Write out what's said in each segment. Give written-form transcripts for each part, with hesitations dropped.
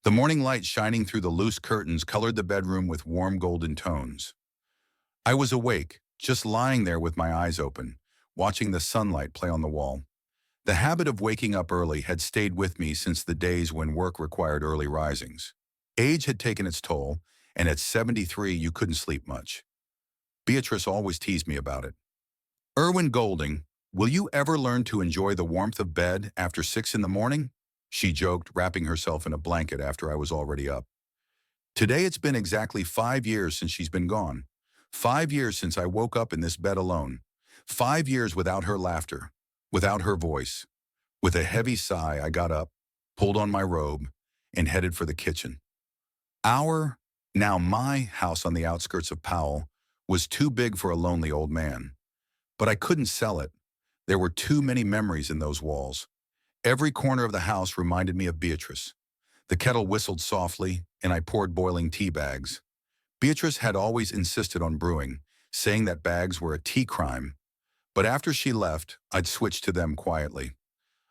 The morning light shining through the loose curtains colored the bedroom with warm golden tones. I was awake, just lying there with my eyes open, watching the sunlight play on the wall. The habit of waking up early had stayed with me since the days when work required early risings. Age had taken its toll, and at 73 you couldn't sleep much. Beatrice always teased me about it. "Erwin Golding, will you ever learn to enjoy the warmth of bed after 6 in the morning?" She joked, wrapping herself in a blanket after I was already up. Today it's been exactly 5 years since she's been gone. 5 years since I woke up in this bed alone. 5 years without her laughter, without her voice. With a heavy sigh, I got up, pulled on my robe, and headed for the kitchen. Our, now my house on the outskirts of Powell was too big for a lonely old man. But I couldn't sell it. There were too many memories in those walls. Every corner of the house reminded me of Beatrice. The kettle whistled softly, and I poured boiling tea bags. Beatrice had always insisted on brewing, saying that bags were a tea crime. But after she left, I'd switched to them quietly.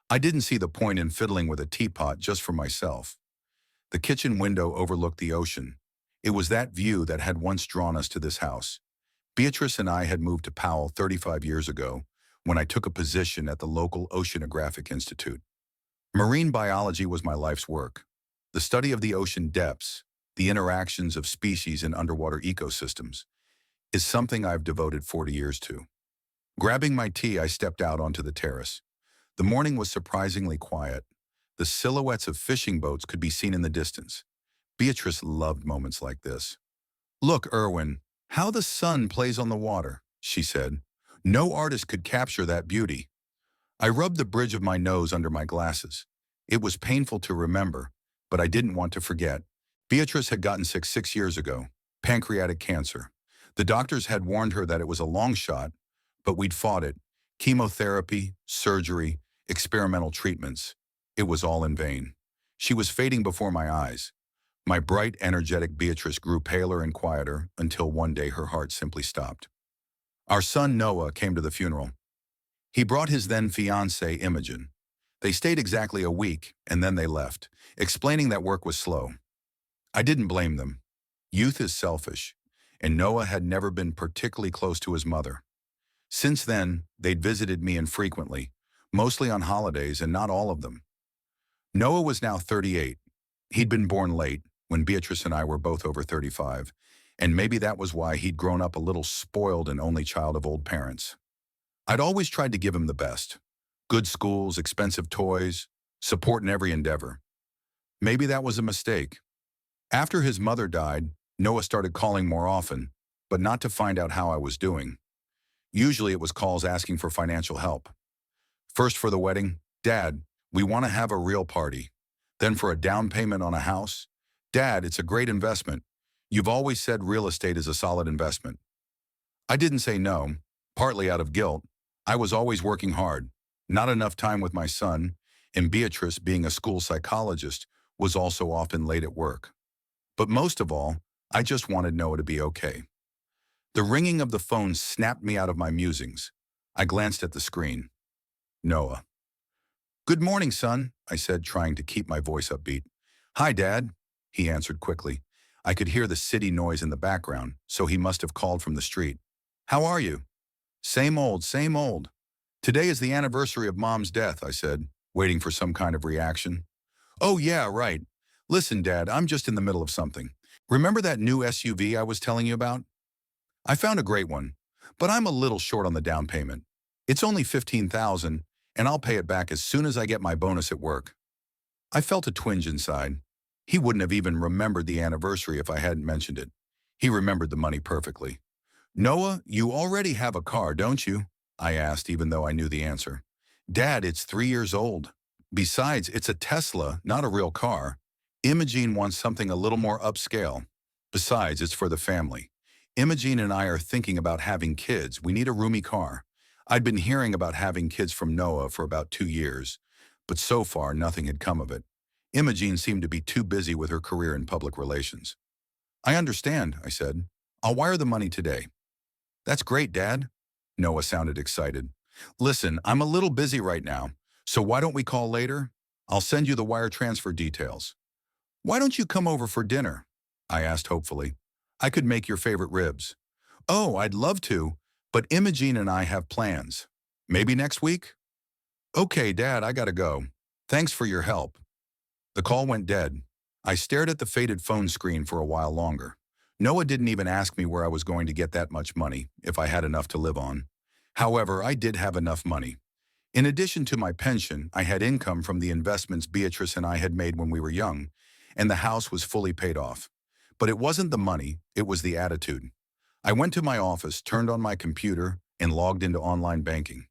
I didn't see the point in fiddling with a teapot just for myself. The kitchen window overlooked the ocean. It was that view that had once drawn us to this house. Beatrice and I had moved to Powell 35 years ago, when I took a position at the local Oceanographic Institute. Marine biology was my life's work. The study of the ocean depths, the interactions of species in underwater ecosystems, is something I've devoted 40 years to. Grabbing my tea, I stepped out onto the terrace. The morning was surprisingly quiet. The silhouettes of fishing boats could be seen in the distance. Beatrice loved moments like this. "Look, Erwin, how the sun plays on the water," she said. "No artist could capture that beauty." I rubbed the bridge of my nose under my glasses. It was painful to remember, but I didn't want to forget. Beatrice had gotten sick 6 years ago, pancreatic cancer. The doctors had warned her that it was a long shot, but we'd fought it. Chemotherapy, surgery, experimental treatments. It was all in vain. She was fading before my eyes. My bright, energetic Beatrice grew paler and quieter until one day her heart simply stopped. Our son Noah came to the funeral. He brought his then-fiancée, Imogen. They stayed exactly a week, and then they left, explaining that work was slow. I didn't blame them. Youth is selfish, and Noah had never been particularly close to his mother. Since then, they'd visited me infrequently, mostly on holidays, and not all of them. Noah was now 38. He'd been born late, when Beatrice and I were both over 35, and maybe that was why he'd grown up a little spoiled and only child of old parents. I'd always tried to give him the best. Good schools, expensive toys, support in every endeavor. Maybe that was a mistake. After his mother died, Noah started calling more often, but not to find out how I was doing. Usually it was calls asking for financial help. First for the wedding, "Dad, we want to have a real party." Then for a down payment on a house, "Dad, it's a great investment. You've always said real estate is a solid investment." I didn't say no, partly out of guilt. I was always working hard, not enough time with my son, and Beatrice, being a school psychologist, was also often late at work. But most of all, I just wanted Noah to be okay. The ringing of the phone snapped me out of my musings. I glanced at the screen. Noah. "Good morning, son," I said, trying to keep my voice upbeat. "Hi, Dad," he answered quickly. I could hear the city noise in the background, so he must have called from the street. "How are you?" Same old, same old. Today is the anniversary of Mom's death," I said, waiting for some kind of reaction. "Oh yeah, right. Listen, Dad, I'm just in the middle of something. Remember that new SUV I was telling you about? I found a great one, but I'm a little short on the down payment. It's only $15,000, and I'll pay it back as soon as I get my bonus at work." I felt a twinge inside. He wouldn't have even remembered the anniversary if I hadn't mentioned it. He remembered the money perfectly. "Noah, you already have a car, don't you?" I asked, even though I knew the answer. "Dad, it's 3 years old. Besides, it's a Tesla, not a real car. Imogene wants something a little more upscale. Besides, it's for the family. Imogene and I are thinking about having kids. We need a roomy car." I'd been hearing about having kids from Noah for about 2 years, but so far nothing had come of it. Imogene seemed to be too busy with her career in public relations. "I understand," I said. "I'll wire the money today." "That's great, Dad." Noah sounded excited. "Listen, I'm a little busy right now, so why don't we call later? I'll send you the wire transfer details." Why don't you come over for dinner? I asked hopefully. I could make your favorite ribs. Oh, I'd love to, but Imogene and I have plans. Maybe next week? Okay, Dad, I gotta go. Thanks for your help. The call went dead. I stared at the faded phone screen for a while longer. Noah didn't even ask me where I was going to get that much money, if I had enough to live on. However, I did have enough money. In addition to my pension, I had income from the investments Beatrice and I had made when we were young, and the house was fully paid off. But it wasn't the money, it was the attitude. I went to my office, turned on my computer, and logged into online banking.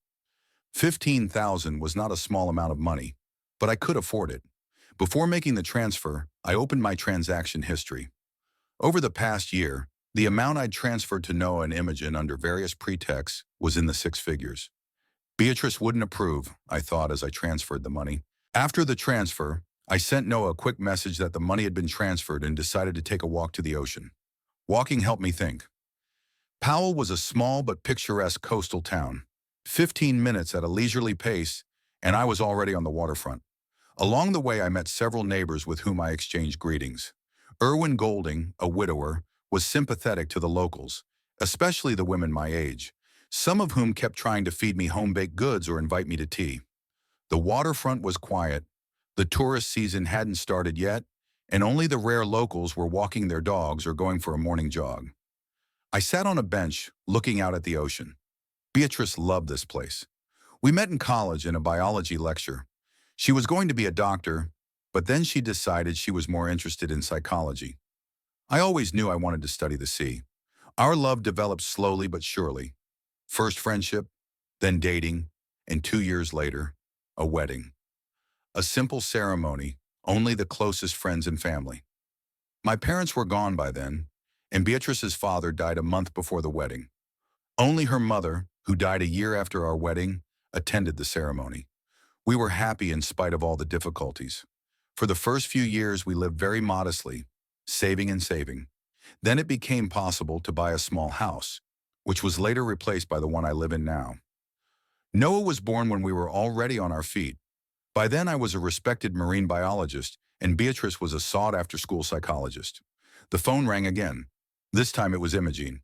15,000 was not a small amount of money, but I could afford it. Before making the transfer, I opened my transaction history. Over the past year, the amount I'd transferred to Noah and Imogen under various pretexts was in the six figures. Beatrice wouldn't approve, I thought as I transferred the money. After the transfer, I sent Noah a quick message that the money had been transferred and decided to take a walk to the ocean. Walking helped me think. Powell was a small but picturesque coastal town. 15 minutes at a leisurely pace, and I was already on the waterfront. Along the way, I met several neighbors with whom I exchanged greetings. Irwin Golding, a widower, was sympathetic to the locals, especially the women my age, some of whom kept trying to feed me home-baked goods or invite me to tea. The waterfront was quiet. The tourist season hadn't started yet, and only the rare locals were walking their dogs or going for a morning jog. I sat on a bench, looking out at the ocean. Beatrice loved this place. We met in college in a biology lecture. She was going to be a doctor, but then she decided she was more interested in psychology. I always knew I wanted to study the sea. Our love developed slowly but surely. First friendship, then dating, and 2 years later, a wedding. A simple ceremony, only the closest friends and family. My parents were gone by then, and Beatrice's father died a month before the wedding. Only her mother, who died a year after our wedding, attended the ceremony. We were happy in spite of all the difficulties. For the first few years, we lived very modestly, saving and saving. Then it became possible to buy a small house, which was later replaced by the one I live in now. Noah was born when we were already on our feet. By then, I was a respected marine biologist, and Beatrice was a sought-after-school psychologist. The phone rang again. This time it was Imogene.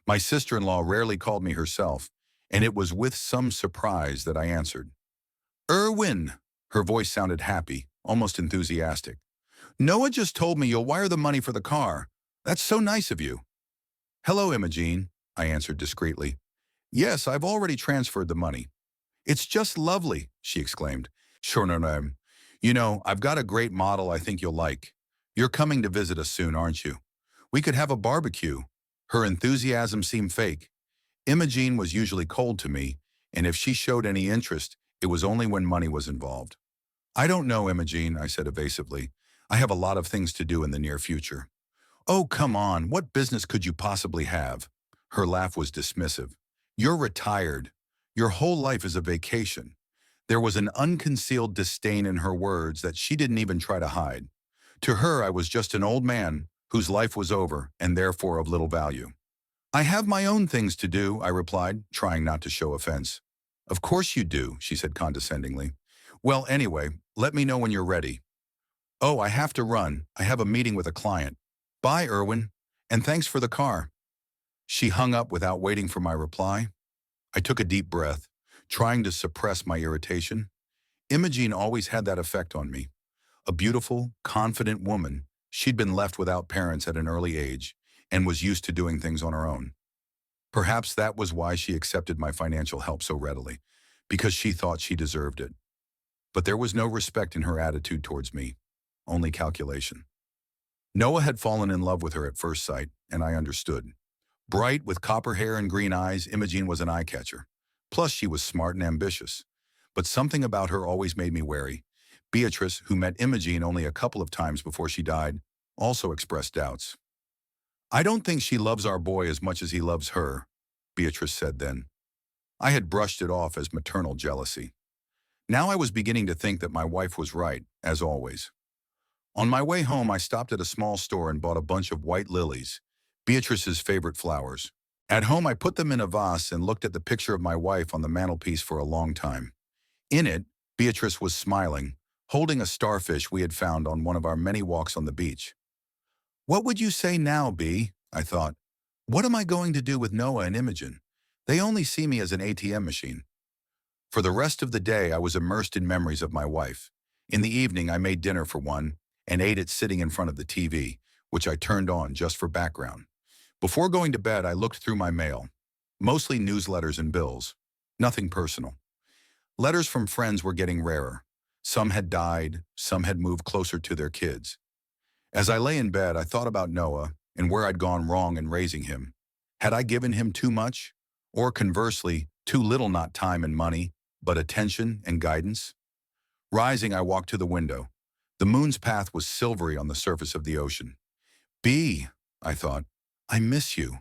My sister-in-law rarely called me herself, and it was with some surprise that I answered. Irwin! Her voice sounded happy, almost enthusiastic. Noah just told me you'll wire the money for the car. That's so nice of you. Hello, Imogene, I answered discreetly. Yes, I've already transferred the money. It's just lovely, she exclaimed. Sure, no. You know, I've got a great model I think you'll like. You're coming to visit us soon, aren't you? We could have a barbecue. Her enthusiasm seemed fake. Imogene was usually cold to me, and if she showed any interest, it was only when money was involved. I don't know, Imogene, I said evasively. I have a lot of things to do in the near future. Oh, come on, what business could you possibly have? Her laugh was dismissive. You're retired. Your whole life is a vacation. There was an unconcealed disdain in her words that she didn't even try to hide. To her, I was just an old man whose life was over and therefore of little value. I have my own things to do, I replied, trying not to show offense. Of course you do, she said condescendingly. Well, anyway, let me know when you're ready. Oh, I have to run. I have a meeting with a client. Bye, Irwin, and thanks for the car. She hung up without waiting for my reply. I took a deep breath, trying to suppress my irritation. Imogene always had that effect on me. A beautiful, confident woman, she'd been left without parents at an early age and was used to doing things on her own. Perhaps that was why she accepted my financial help so readily, because she thought she deserved it. But there was no respect in her attitude towards me, only calculation. Noah had fallen in love with her at first sight, and I understood. Bright, with copper hair and green eyes, Imogene was an eye-catcher. Plus, she was smart and ambitious. But something about her always made me wary. Beatrice, who met Imogene only a couple of times before she died, also expressed doubts. I don't think she loves our boy as much as he loves her, Beatrice said then. I had brushed it off as maternal jealousy. Now I was beginning to think that my wife was right, as always. On my way home, I stopped at a small store and bought a bunch of white lilies, Beatrice's favorite flowers. At home, I put them in a vase and looked at the picture of my wife on the mantelpiece for a long time. In it, Beatrice was smiling, holding a starfish we had found on one of our many walks on the beach. What would you say now, B? I thought. What am I going to do with Noah and Imogen? They only see me as an ATM machine. For the rest of the day, I was immersed in memories of my wife. In the evening, I made dinner for one and ate it sitting in front of the TV, which I turned on just for background. Before going to bed, I looked through my mail, mostly newsletters and bills. Nothing personal. Letters from friends were getting rarer. Some had died, some had moved closer to their kids. As I lay in bed, I thought about Noah and where I'd gone wrong in raising him. Had I given him too much? Or conversely, too little, not time and money, but attention and guidance? Rising, I walked to the window. The moon's path was silvery on the surface of the ocean. B, I thought, I miss you.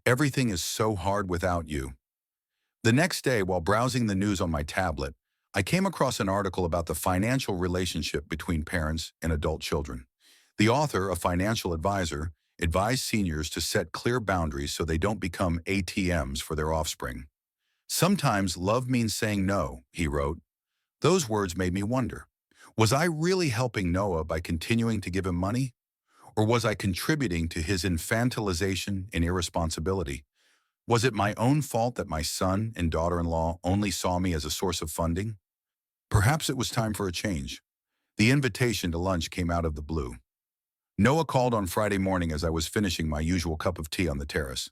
Everything is so hard without you. The next day, while browsing the news on my tablet, I came across an article about the financial relationship between parents and adult children. The author, a financial advisor, advised seniors to set clear boundaries so they don't become ATMs for their offspring. Sometimes love means saying no, he wrote. Those words made me wonder. Was I really helping Noah by continuing to give him money? Or was I contributing to his infantilization and irresponsibility? Was it my own fault that my son and daughter-in-law only saw me as a source of funding? Perhaps it was time for a change. The invitation to lunch came out of the blue. Noah called on Friday morning as I was finishing my usual cup of tea on the terrace.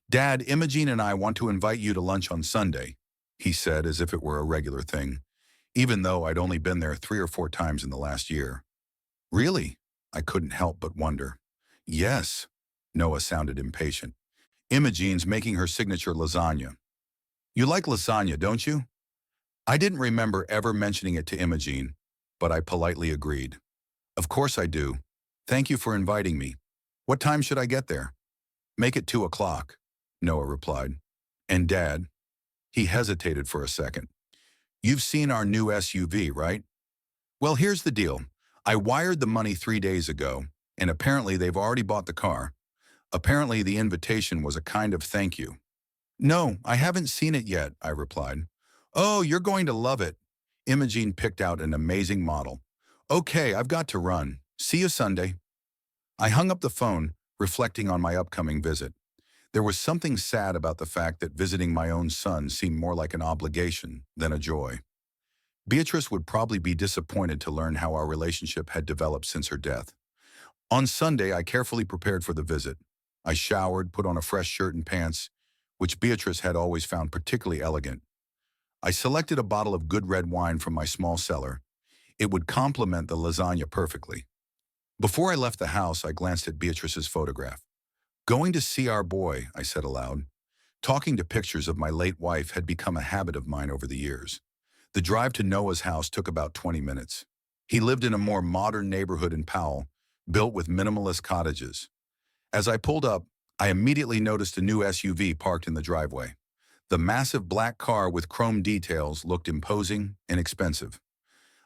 Dad, Imogen and I want to invite you to lunch on Sunday, he said as if it were a regular thing, even though I'd only been there 3 or 4 times in the last year. Really? I couldn't help but wonder. Yes. Noah sounded impatient. Imogen's making her signature lasagna. You like lasagna, don't you? I didn't remember ever mentioning it to Imogen, but I politely agreed. Of course I do. Thank you for inviting me. What time should I get there? Make it 2 o'clock, Noah replied. And Dad? He hesitated for a second. You've seen our new SUV, right? Well, here's the deal. I wired the money 3 days ago, and apparently they've already bought the car. Apparently the invitation was a kind of thank you. No, I haven't seen it yet, I replied. Oh, you're going to love it. Imogen picked out an amazing model. Okay, I've got to run. See you Sunday. I hung up the phone, reflecting on my upcoming visit. There was something sad about the fact that visiting my own son seemed more like an obligation than a joy. Beatrice would probably be disappointed to learn how our relationship had developed since her death. On Sunday, I carefully prepared for the visit. I showered, put on a fresh shirt and pants, which Beatrice had always found particularly elegant. I selected a bottle of good red wine from my small cellar. It would complement the lasagna perfectly. Before I left the house, I glanced at Beatrice's photograph. Going to see our boy, I said aloud. Talking to pictures of my late wife had become a habit of mine over the years. The drive to Noah's house took about 20 minutes. He lived in a more modern neighborhood in Powell, built with minimalist cottages. As I pulled up, I immediately noticed a new SUV parked in the driveway. The massive black car with chrome details looked imposing and expensive.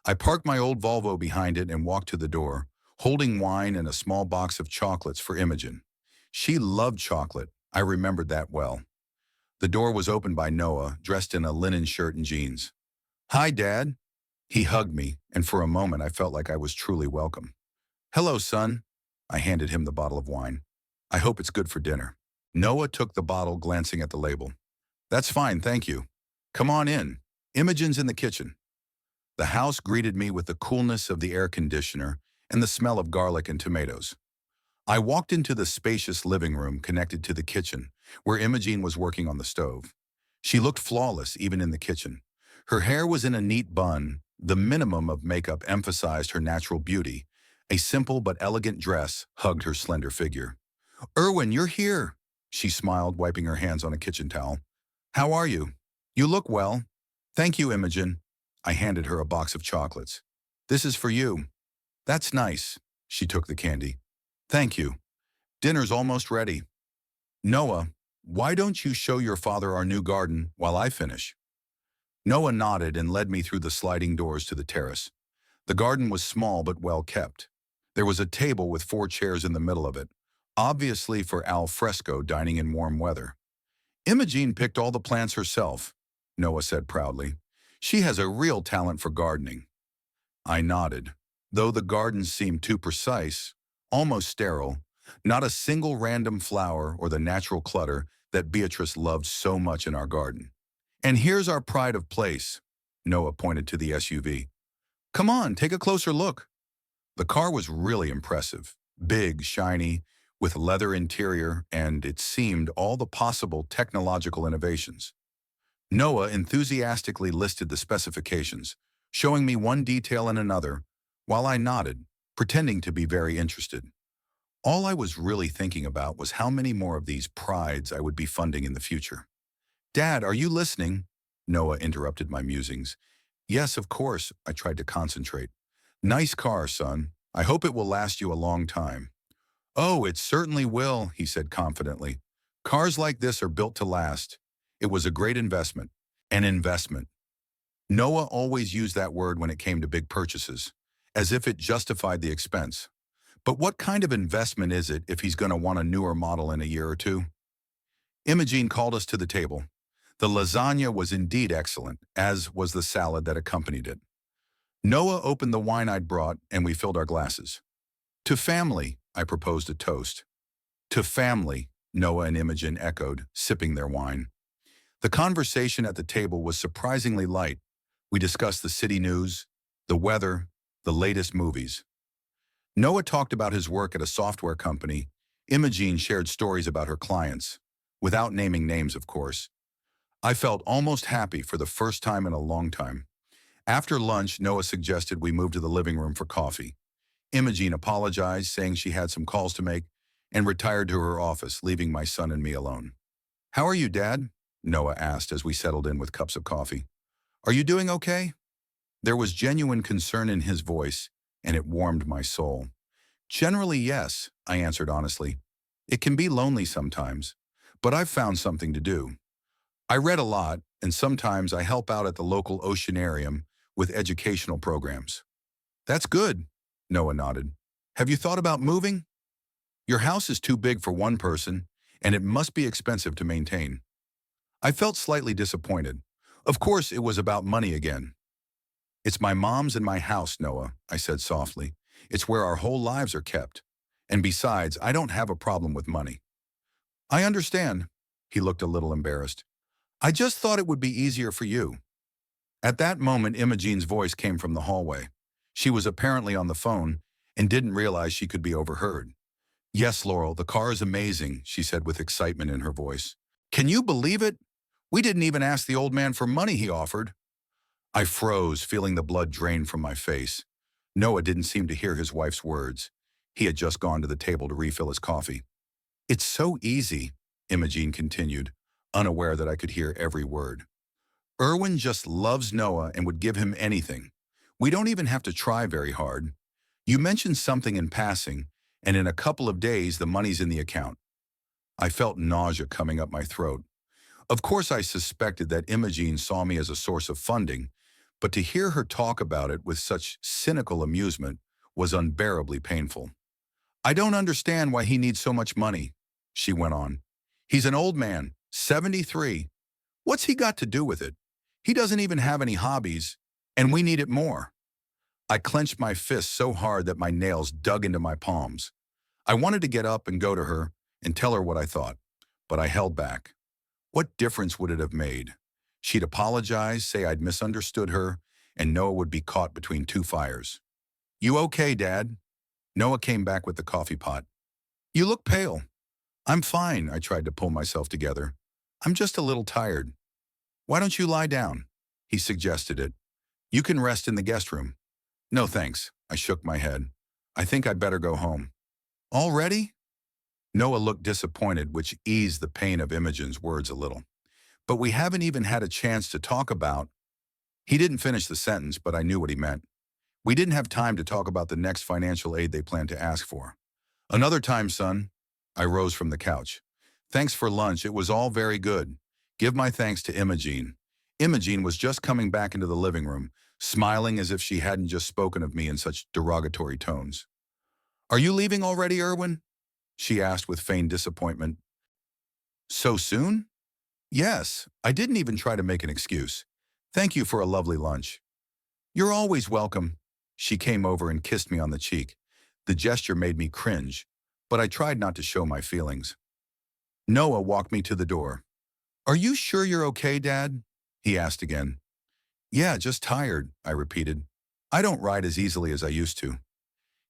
I parked my old Volvo behind it and walked to the door, holding wine and a small box of chocolates for Imogen. She loved chocolate. I remembered that well. The door was opened by Noah, dressed in a linen shirt and jeans. Hi, Dad. He hugged me, and for a moment I felt like I was truly welcome. Hello, son. I handed him the bottle of wine. I hope it's good for dinner. Noah took the bottle, glancing at the label. That's fine, thank you. Come on in. Imogen's in the kitchen. The house greeted me with the coolness of the air conditioner and the smell of garlic and tomatoes. I walked into the spacious living room connected to the kitchen, where Imogen was working on the stove. She looked flawless even in the kitchen. Her hair was in a neat bun. The minimum of makeup emphasized her natural beauty. A simple but elegant dress hugged her slender figure. Erwin, you're here, she smiled, wiping her hands on a kitchen towel. How are you? You look well. Thank you, Imogen. I handed her a box of chocolates. This is for you. That's nice. She took the candy. Thank you. Dinner's almost ready. Noah, why don't you show your father our new garden while I finish? Noah nodded and led me through the sliding doors to the terrace. The garden was small but well kept. There was a table with 4 chairs in the middle of it, obviously for al fresco dining in warm weather. Imogen picked all the plants herself, Noah said proudly. She has a real talent for gardening. I nodded. Though the garden seemed too precise, almost sterile, not a single random flower or the natural clutter that Beatrice loved so much in our garden. And here's our pride of place. Noah pointed to the SUV. Come on, take a closer look. The car was really impressive. Big, shiny, with leather interior, and it seemed all the possible technological innovations. Noah enthusiastically listed the specifications, showing me one detail and another, while I nodded, pretending to be very interested. All I was really thinking about was how many more of these prides I would be funding in the future. Dad, are you listening? Noah interrupted my musings. Yes, of course, I tried to concentrate. Nice car, son. I hope it will last you a long time. Oh, it certainly will, he said confidently. Cars like this are built to last. It was a great investment. An investment. Noah always used that word when it came to big purchases, as if it justified the expense. But what kind of investment is it if he's going to want a newer model in a year or two? Imogene called us to the table. The lasagna was indeed excellent, as was the salad that accompanied it. Noah opened the wine I'd brought, and we filled our glasses. To family, I proposed a toast. To family, Noah and Imogen echoed, sipping their wine. The conversation at the table was surprisingly light. We discussed the city news, the weather, the latest movies. Noah talked about his work at a software company. Imogen shared stories about her clients, without naming names, of course. I felt almost happy for the first time in a long time. After lunch, Noah suggested we move to the living room for coffee. Imogen apologized, saying she had some calls to make, and retired to her office, leaving my son and me alone. How are you, Dad? Noah asked as we settled in with cups of coffee. Are you doing okay? There was genuine concern in his voice, and it warmed my soul. Generally, yes, I answered honestly. It can be lonely sometimes, but I've found something to do. I read a lot, and sometimes I help out at the local oceanarium with educational programs. That's good, Noah nodded. Have you thought about moving? Your house is too big for one person, and it must be expensive to maintain. I felt slightly disappointed. Of course, it was about money again. It's my mom's and my house, Noah, I said softly. It's where our whole lives are kept. And besides, I don't have a problem with money. I understand. He looked a little embarrassed. I just thought it would be easier for you. At that moment, Imogen's voice came from the hallway. She was apparently on the phone and didn't realize she could be overheard. Yes, Laurel, the car is amazing, she said with excitement in her voice. Can you believe it? We didn't even ask the old man for money he offered. I froze, feeling the blood drain from my face. Noah didn't seem to hear his wife's words. He had just gone to the table to refill his coffee. It's so easy, Imogen continued, unaware that I could hear every word. Erwin just loves Noah and would give him anything. We don't even have to try very hard. You mentioned something in passing, and in a couple of days the money's in the account. I felt nausea coming up my throat. Of course I suspected that Imogen saw me as a source of funding, but to hear her talk about it with such cynical amusement was unbearably painful. I don't understand why he needs so much money, she went on. He's an old man, 73. What's he got to do with it? He doesn't even have any hobbies, and we need it more. I clenched my fists so hard that my nails dug into my palms. I wanted to get up and go to her and tell her what I thought, but I held back. What difference would it have made? She'd apologize, say I'd misunderstood her, and Noah would be caught between two fires. You okay, Dad? Noah came back with the coffee pot. You look pale. I'm fine, I tried to pull myself together. I'm just a little tired. Why don't you lie down? He suggested it. You can rest in the guest room. No thanks, I shook my head. I think I'd better go home. Already? Noah looked disappointed, which eased the pain of Imogen's words a little. But we haven't even had a chance to talk about... He didn't finish the sentence, but I knew what he meant. We didn't have time to talk about the next financial aid they planned to ask for. Another time, son. I rose from the couch. Thanks for lunch, it was all very good. Give my thanks to Imogen. Imogen was just coming back into the living room, smiling as if she hadn't just spoken of me in such derogatory tones. Are you leaving already, Erwin? She asked with feigned disappointment. So soon? Yes, I didn't even try to make an excuse. Thank you for a lovely lunch. You're always welcome. She came over and kissed me on the cheek. The gesture made me cringe, but I tried not to show my feelings. Noah walked me to the door. "Are you sure you're okay, Dad?" he asked again. "Yeah, just tired," I repeated. "I don't ride as easily as I used to."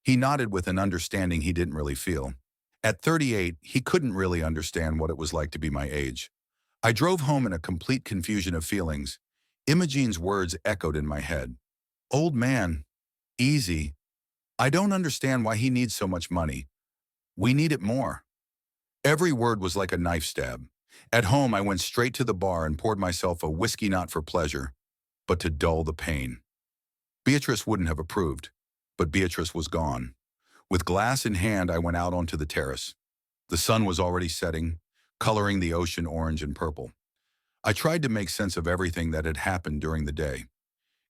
He nodded with an understanding he didn't really feel. At 38, he couldn't really understand what it was like to be my age. I drove home in a complete confusion of feelings. Imogene's words echoed in my head. "Old man, easy. I don't understand why he needs so much money. We need it more." Every word was like a knife stab. At home, I went straight to the bar and poured myself a whiskey not for pleasure, but to dull the pain. Beatrice wouldn't have approved, but Beatrice was gone. With glass in hand, I went out onto the terrace. The sun was already setting, coloring the ocean orange and purple. I tried to make sense of everything that had happened during the day.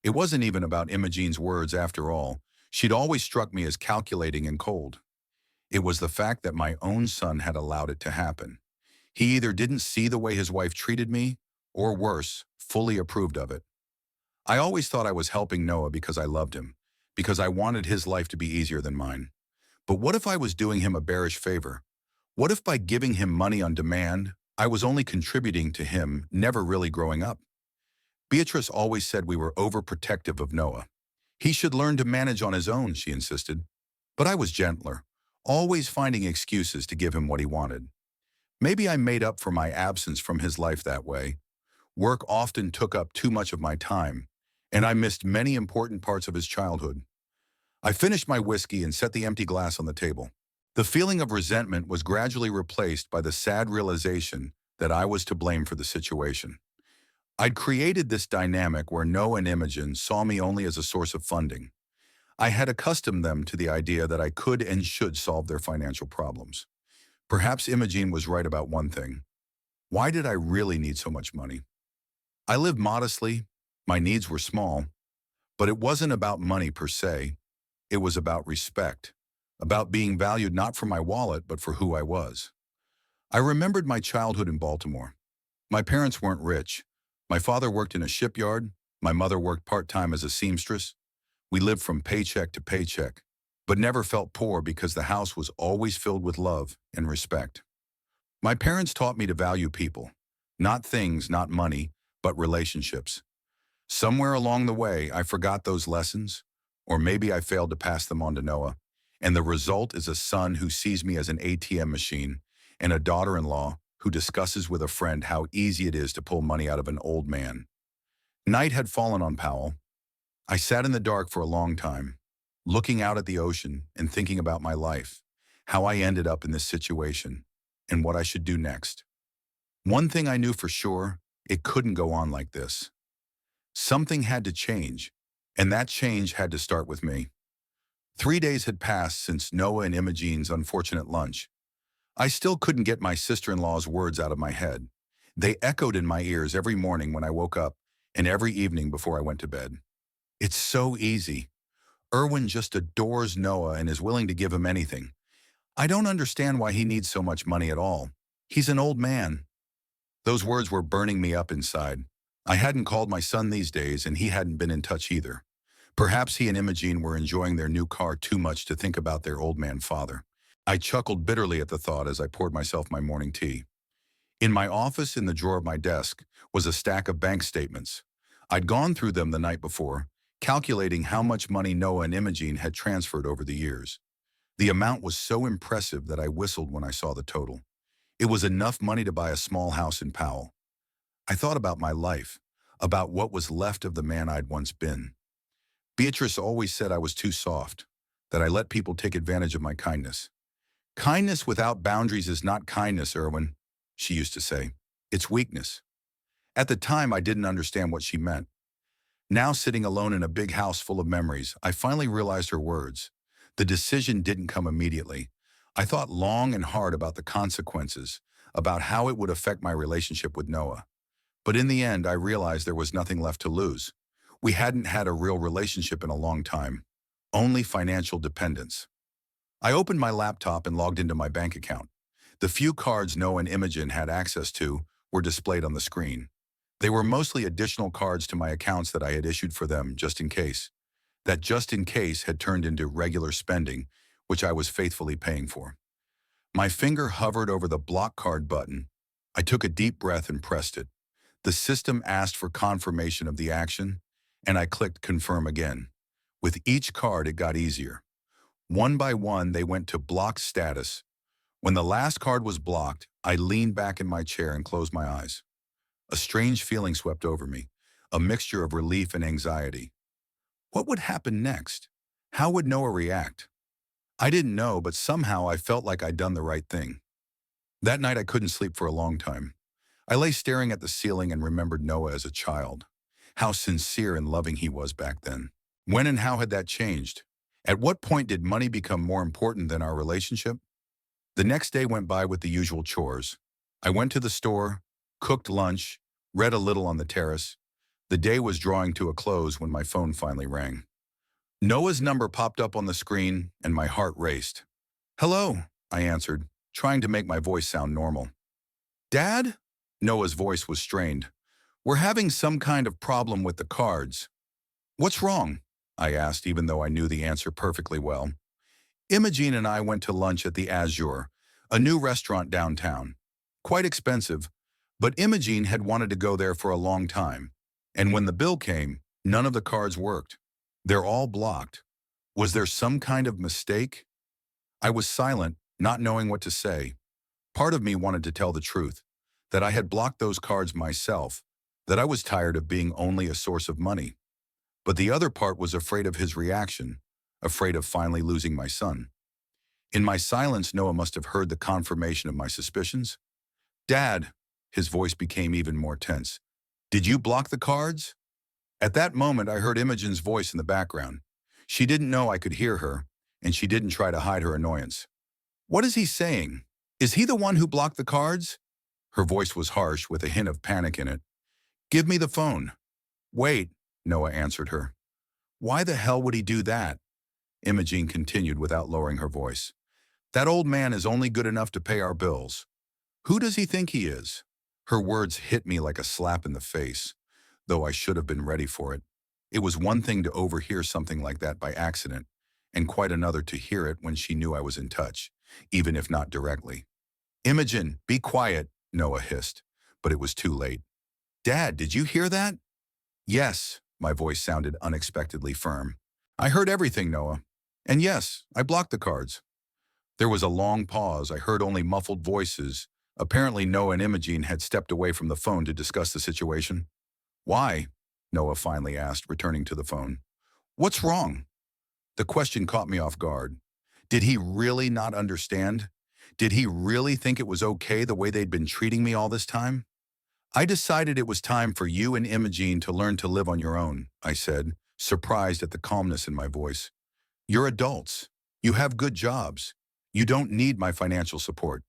It wasn't even about Imogene's words after all. She'd always struck me as calculating and cold. It was the fact that my own son had allowed it to happen. He either didn't see the way his wife treated me, or worse, fully approved of it. I always thought I was helping Noah because I loved him, because I wanted his life to be easier than mine. But what if I was doing him a bearish favor? What if by giving him money on demand, I was only contributing to him never really growing up? Beatrice always said we were overprotective of Noah. He should learn to manage on his own, she insisted. But I was gentler, always finding excuses to give him what he wanted. Maybe I made up for my absence from his life that way. Work often took up too much of my time, and I missed many important parts of his childhood. I finished my whiskey and set the empty glass on the table. The feeling of resentment was gradually replaced by the sad realization that I was to blame for the situation. I'd created this dynamic where Noah and Imogen saw me only as a source of funding. I had accustomed them to the idea that I could and should solve their financial problems. Perhaps Imogen was right about one thing. Why did I really need so much money? I lived modestly, my needs were small, but it wasn't about money per se. It was about respect, about being valued not for my wallet, but for who I was. I remembered my childhood in Baltimore. My parents weren't rich. My father worked in a shipyard. My mother worked part-time as a seamstress. We lived from paycheck to paycheck, but never felt poor because the house was always filled with love and respect. My parents taught me to value people, not things, not money, but relationships. Somewhere along the way, I forgot those lessons, or maybe I failed to pass them on to Noah, and the result is a son who sees me as an ATM machine and a daughter-in-law who discusses with a friend how easy it is to pull money out of an old man. Night had fallen on Powell. I sat in the dark for a long time, looking out at the ocean and thinking about my life, how I ended up in this situation, and what I should do next. One thing I knew for sure, it couldn't go on like this. Something had to change, and that change had to start with me. 3 days had passed since Noah and Imogene's unfortunate lunch. I still couldn't get my sister-in-law's words out of my head. They echoed in my ears every morning when I woke up and every evening before I went to bed. It's so easy. Erwin just adores Noah and is willing to give him anything. I don't understand why he needs so much money at all. He's an old man. Those words were burning me up inside. I hadn't called my son these days, and he hadn't been in touch either. Perhaps he and Imogen were enjoying their new car too much to think about their old man father. I chuckled bitterly at the thought as I poured myself my morning tea. In my office, in the drawer of my desk, was a stack of bank statements. I'd gone through them the night before, calculating how much money Noah and Imogen had transferred over the years. The amount was so impressive that I whistled when I saw the total. It was enough money to buy a small house in Powell. I thought about my life, about what was left of the man I'd once been. Beatrice always said I was too soft, that I let people take advantage of my kindness. "Kindness without boundaries is not kindness, Erwin," she used to say. "It's weakness." At the time, I didn't understand what she meant. Now, sitting alone in a big house full of memories, I finally realized her words. The decision didn't come immediately. I thought long and hard about the consequences, about how it would affect my relationship with Noah. But in the end, I realized there was nothing left to lose. We hadn't had a real relationship in a long time, only financial dependence. I opened my laptop and logged into my bank account. The few cards Noah and Imogen had access to were displayed on the screen. They were mostly additional cards to my accounts that I had issued for them just in case. that just in case had turned into regular spending, which I was faithfully paying for. My finger hovered over the block card button. I took a deep breath and pressed it. The system asked for confirmation of the action, and I clicked confirm again. With each card, it got easier. One by one, they went to block status. When the last card was blocked, I leaned back in my chair and closed my eyes. A strange feeling swept over me, a mixture of relief and anxiety. What would happen next? How would Noah react? I didn't know, but somehow I felt like I'd done the right thing. That night I couldn't sleep for a long time. I lay staring at the ceiling and remembered Noah as a child. How sincere and loving he was back then. When and how had that changed? At what point did money become more important than our relationship? The next day went by with the usual chores. I went to the store, cooked lunch, read a little on the terrace. The day was drawing to a close when my phone finally rang. Noah's number popped up on the screen, and my heart raced. "Hello," I answered, trying to make my voice sound normal. "Dad?" Noah's voice was strained. "We're having some kind of problem with the cards." "What's wrong?" I asked, even though I knew the answer perfectly well. "Imogene and I went to lunch at the Azure, a new restaurant downtown. Quite expensive, but Imogene had wanted to go there for a long time. And when the bill came, none of the cards worked. They're all blocked. Was there some kind of mistake?" I was silent, not knowing what to say. Part of me wanted to tell the truth, that I had blocked those cards myself, that I was tired of being only a source of money. But the other part was afraid of his reaction, afraid of finally losing my son. In my silence, Noah must have heard the confirmation of my suspicions. "Dad," his voice became even more tense. "Did you block the cards?" At that moment, I heard Imogene's voice in the background. She didn't know I could hear her, and she didn't try to hide her annoyance. "What is he saying? Is he the one who blocked the cards?" Her voice was harsh, with a hint of panic in it. "Give me the phone." "Wait," Noah answered her. "Why the hell would he do that?" Imogene continued without lowering her voice. "That old man is only good enough to pay our bills. Who does he think he is?" Her words hit me like a slap in the face, though I should have been ready for it. It was one thing to overhear something like that by accident, and quite another to hear it when she knew I was in touch, even if not directly. "Imogen, be quiet," Noah hissed, but it was too late. "Dad, did you hear that?" "Yes," my voice sounded unexpectedly firm. "I heard everything, Noah. And yes, I blocked the cards." There was a long pause. I heard only muffled voices. Apparently Noah and Imogene had stepped away from the phone to discuss the situation. "Why?" Noah finally asked, returning to the phone. "What's wrong?" The question caught me off guard. Did he really not understand? Did he really think it was okay the way they'd been treating me all this time? "I decided it was time for you and Imogene to learn to live on your own," I said, surprised at the calmness in my voice. "You're adults. You have good jobs. You don't need my financial support."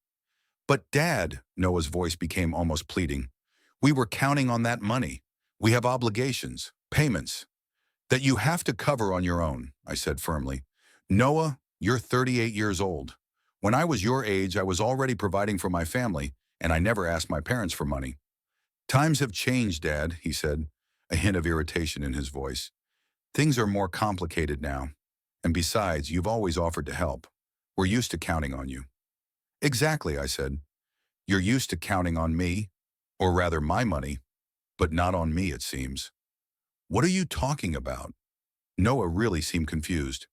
"But Dad," Noah's voice became almost pleading, "we were counting on that money. We have obligations, payments, that you have to cover on your own," I said firmly. "Noah, you're 38 years old. When I was your age, I was already providing for my family, and I never asked my parents for money." "Times have changed, Dad," he said, a hint of irritation in his voice. "Things are more complicated now. And besides, you've always offered to help. We're used to counting on you." "Exactly," I said. "You're used to counting on me, or rather my money, but not on me, it seems." "What are you talking about?" Noah really seemed confused.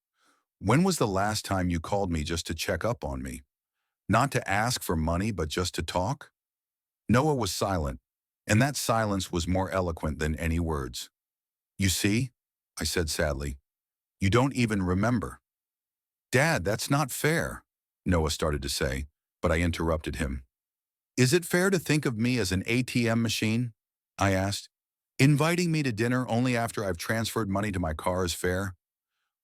"When was the last time you called me just to check up on me? Not to ask for money, but just to talk?" Noah was silent, and that silence was more eloquent than any words. "You see," I said sadly, "you don't even remember." "Dad, that's not fair," Noah started to say, but I interrupted him. "Is it fair to think of me as an ATM machine?" I asked. "Inviting me to dinner only after I've transferred money to my car is fair?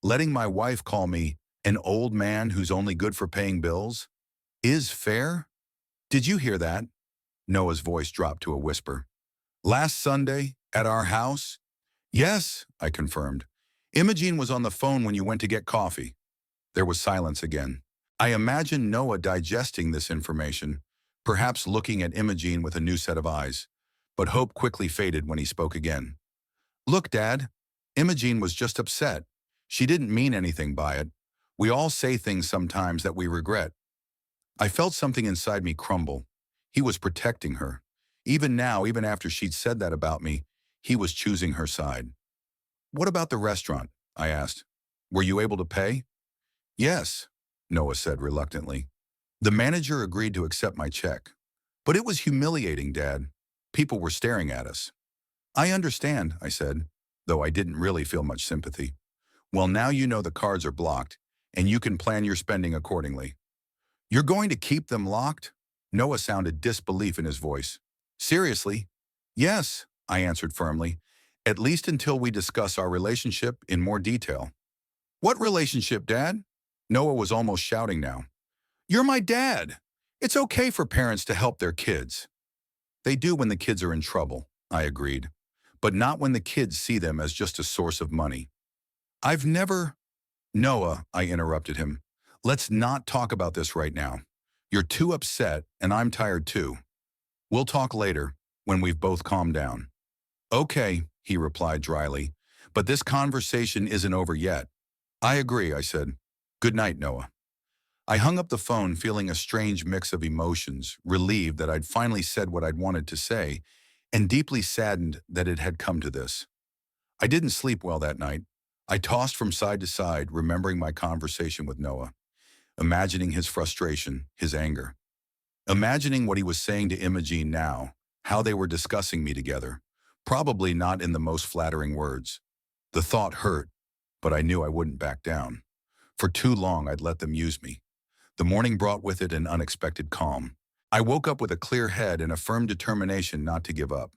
Letting my wife call me an old man who's only good for paying bills is fair?" "Did you hear that?" Noah's voice dropped to a whisper. "Last Sunday, at our house?" "Yes," I confirmed. "Imogene was on the phone when you went to get coffee." There was silence again. I imagined Noah digesting this information, perhaps looking at Imogene with a new set of eyes, but hope quickly faded when he spoke again. "Look, Dad, Imogene was just upset. She didn't mean anything by it. We all say things sometimes that we regret. I felt something inside me crumble. He was protecting her. Even now, even after she'd said that about me, he was choosing her side. What about the restaurant? I asked. Were you able to pay? Yes, Noah said reluctantly. The manager agreed to accept my check. But it was humiliating, Dad. People were staring at us. I understand, I said, though I didn't really feel much sympathy. Well, now you know the cards are blocked, and you can plan your spending accordingly. You're going to keep them locked? Noah sounded disbelief in his voice. Seriously? Yes, I answered firmly, at least until we discuss our relationship in more detail. What relationship, Dad? Noah was almost shouting now. You're my dad. It's okay for parents to help their kids. They do when the kids are in trouble, I agreed, but not when the kids see them as just a source of money. I've never… Noah, I interrupted him. Let's not talk about this right now. You're too upset, and I'm tired too. We'll talk later, when we've both calmed down. Okay, he replied dryly, but this conversation isn't over yet. I agree, I said. Good night, Noah. I hung up the phone feeling a strange mix of emotions, relieved that I'd finally said what I'd wanted to say, and deeply saddened that it had come to this. I didn't sleep well that night. I tossed from side to side, remembering my conversation with Noah, imagining his frustration, his anger, imagining what he was saying to Imogene now, how they were discussing me together, probably not in the most flattering words. The thought hurt, but I knew I wouldn't back down. For too long, I'd let them use me. The morning brought with it an unexpected calm. I woke up with a clear head and a firm determination not to give up.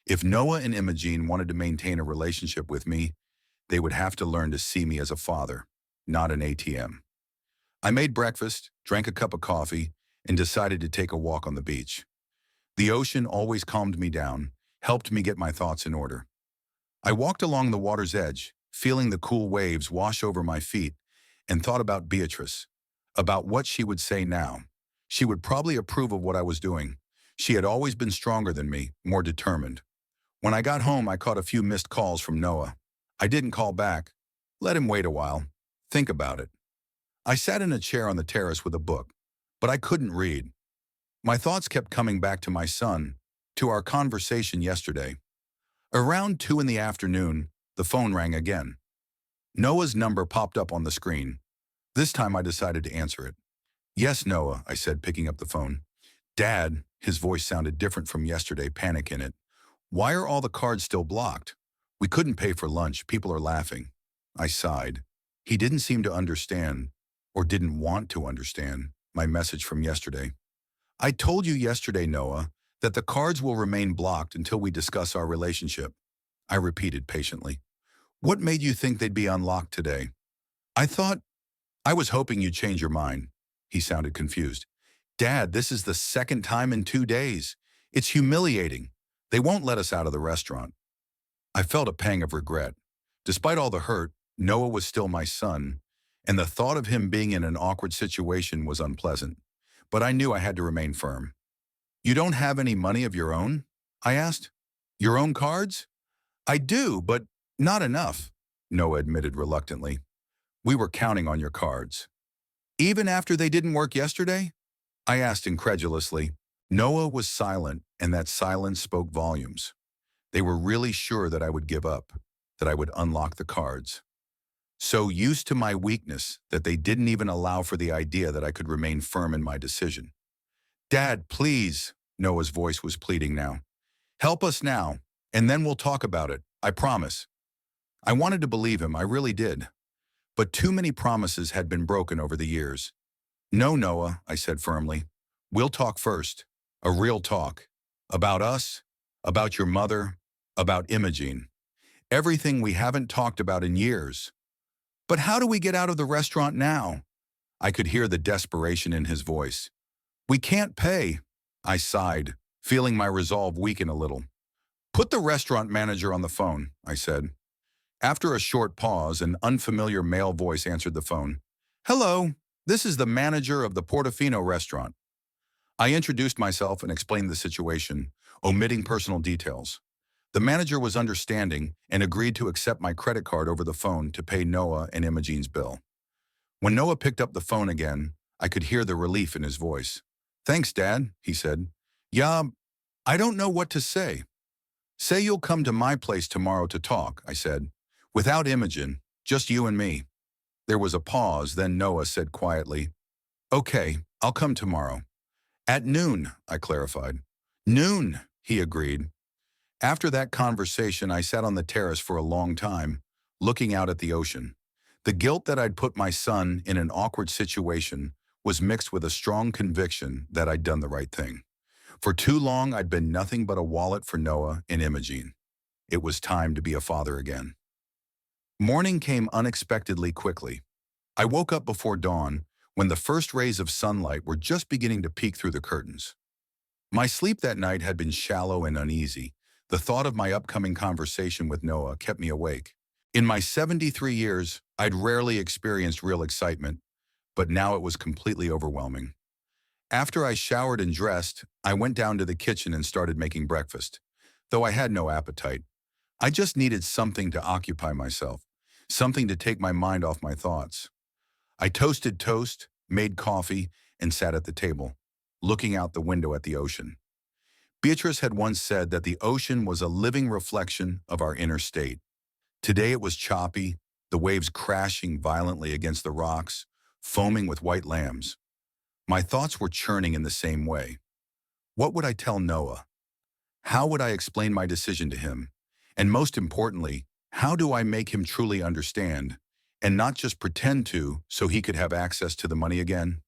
If Noah and Imogene wanted to maintain a relationship with me, they would have to learn to see me as a father, not an ATM. I made breakfast, drank a cup of coffee, and decided to take a walk on the beach. The ocean always calmed me down, helped me get my thoughts in order. I walked along the water's edge, feeling the cool waves wash over my feet, and thought about Beatrice, about what she would say now. She would probably approve of what I was doing. She had always been stronger than me, more determined. When I got home, I caught a few missed calls from Noah. I didn't call back. Let him wait a while. Think about it. I sat in a chair on the terrace with a book, but I couldn't read. My thoughts kept coming back to my son, to our conversation yesterday. Around 2 in the afternoon, the phone rang again. Noah's number popped up on the screen. This time I decided to answer it. Yes, Noah, I said, picking up the phone. Dad, his voice sounded different from yesterday, panic in it. Why are all the cards still blocked? We couldn't pay for lunch, people are laughing. I sighed. He didn't seem to understand, or didn't want to understand, my message from yesterday. I told you yesterday, Noah, that the cards will remain blocked until we discuss our relationship. I repeated patiently. What made you think they'd be unlocked today? I was hoping you'd change your mind. He sounded confused. Dad, this is the second time in 2 days. It's humiliating. They won't let us out of the restaurant. I felt a pang of regret. Despite all the hurt, Noah was still my son, and the thought of him being in an awkward situation was unpleasant. But I knew I had to remain firm. You don't have any money of your own? I asked. Your own cards? I do, but not enough, Noah admitted reluctantly. We were counting on your cards. Even after they didn't work yesterday? I asked incredulously. Noah was silent, and that silence spoke volumes. They were really sure that I would give up, that I would unlock the cards. So used to my weakness that they didn't even allow for the idea that I could remain firm in my decision. Dad, please, Noah's voice was pleading now. Help us now, and then we'll talk about it, I promise. I wanted to believe him, I really did. But too many promises had been broken over the years. No, Noah, I said firmly. We'll talk first. A real talk. About us, about your mother, about Imogene. Everything we haven't talked about in years. But how do we get out of the restaurant now? I could hear the desperation in his voice. We can't pay. I sighed, feeling my resolve weaken a little. Put the restaurant manager on the phone, I said. After a short pause, an unfamiliar male voice answered the phone. Hello, this is the manager of the Portofino restaurant. I introduced myself and explained the situation, omitting personal details. The manager was understanding and agreed to accept my credit card over the phone to pay Noah and Imogene's bill. When Noah picked up the phone again, I could hear the relief in his voice. "Thanks, Dad," he said. "Yeah, I don't know what to say." "Say you'll come to my place tomorrow to talk," I said. "Without Imogen, just you and me." There was a pause, then Noah said quietly, "Okay, I'll come tomorrow." "At noon," I clarified. "Noon," he agreed. After that conversation, I sat on the terrace for a long time, looking out at the ocean. The guilt that I'd put my son in an awkward situation was mixed with a strong conviction that I'd done the right thing. For too long, I'd been nothing but a wallet for Noah and Imogen. It was time to be a father again. Morning came unexpectedly quickly. I woke up before dawn when the first rays of sunlight were just beginning to peek through the curtains. My sleep that night had been shallow and uneasy. The thought of my upcoming conversation with Noah kept me awake. In my 73 years, I'd rarely experienced real excitement, but now it was completely overwhelming. After I showered and dressed, I went down to the kitchen and started making breakfast. Though I had no appetite, I just needed something to occupy myself, something to take my mind off my thoughts. I toasted toast, made coffee, and sat at the table, looking out the window at the ocean. Beatrice had once said that the ocean was a living reflection of our inner state. Today it was choppy, the waves crashing violently against the rocks, foaming with white lambs. My thoughts were churning in the same way. What would I tell Noah? How would I explain my decision to him? And most importantly, how do I make him truly understand, and not just pretend to so he could have access to the money again?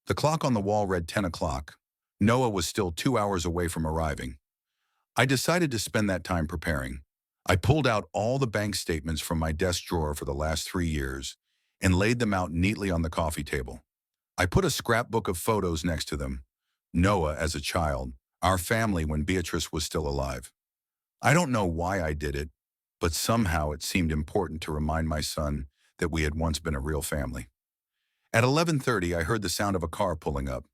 The clock on the wall read 10 o'clock. Noah was still 2 hours away from arriving. I decided to spend that time preparing. I pulled out all the bank statements from my desk drawer for the last 3 years and laid them out neatly on the coffee table. I put a scrapbook of photos next to them. Noah as a child, our family when Beatrice was still alive. I don't know why I did it, but somehow it seemed important to remind my son that we had once been a real family. At 11:30, I heard the sound of a car pulling up.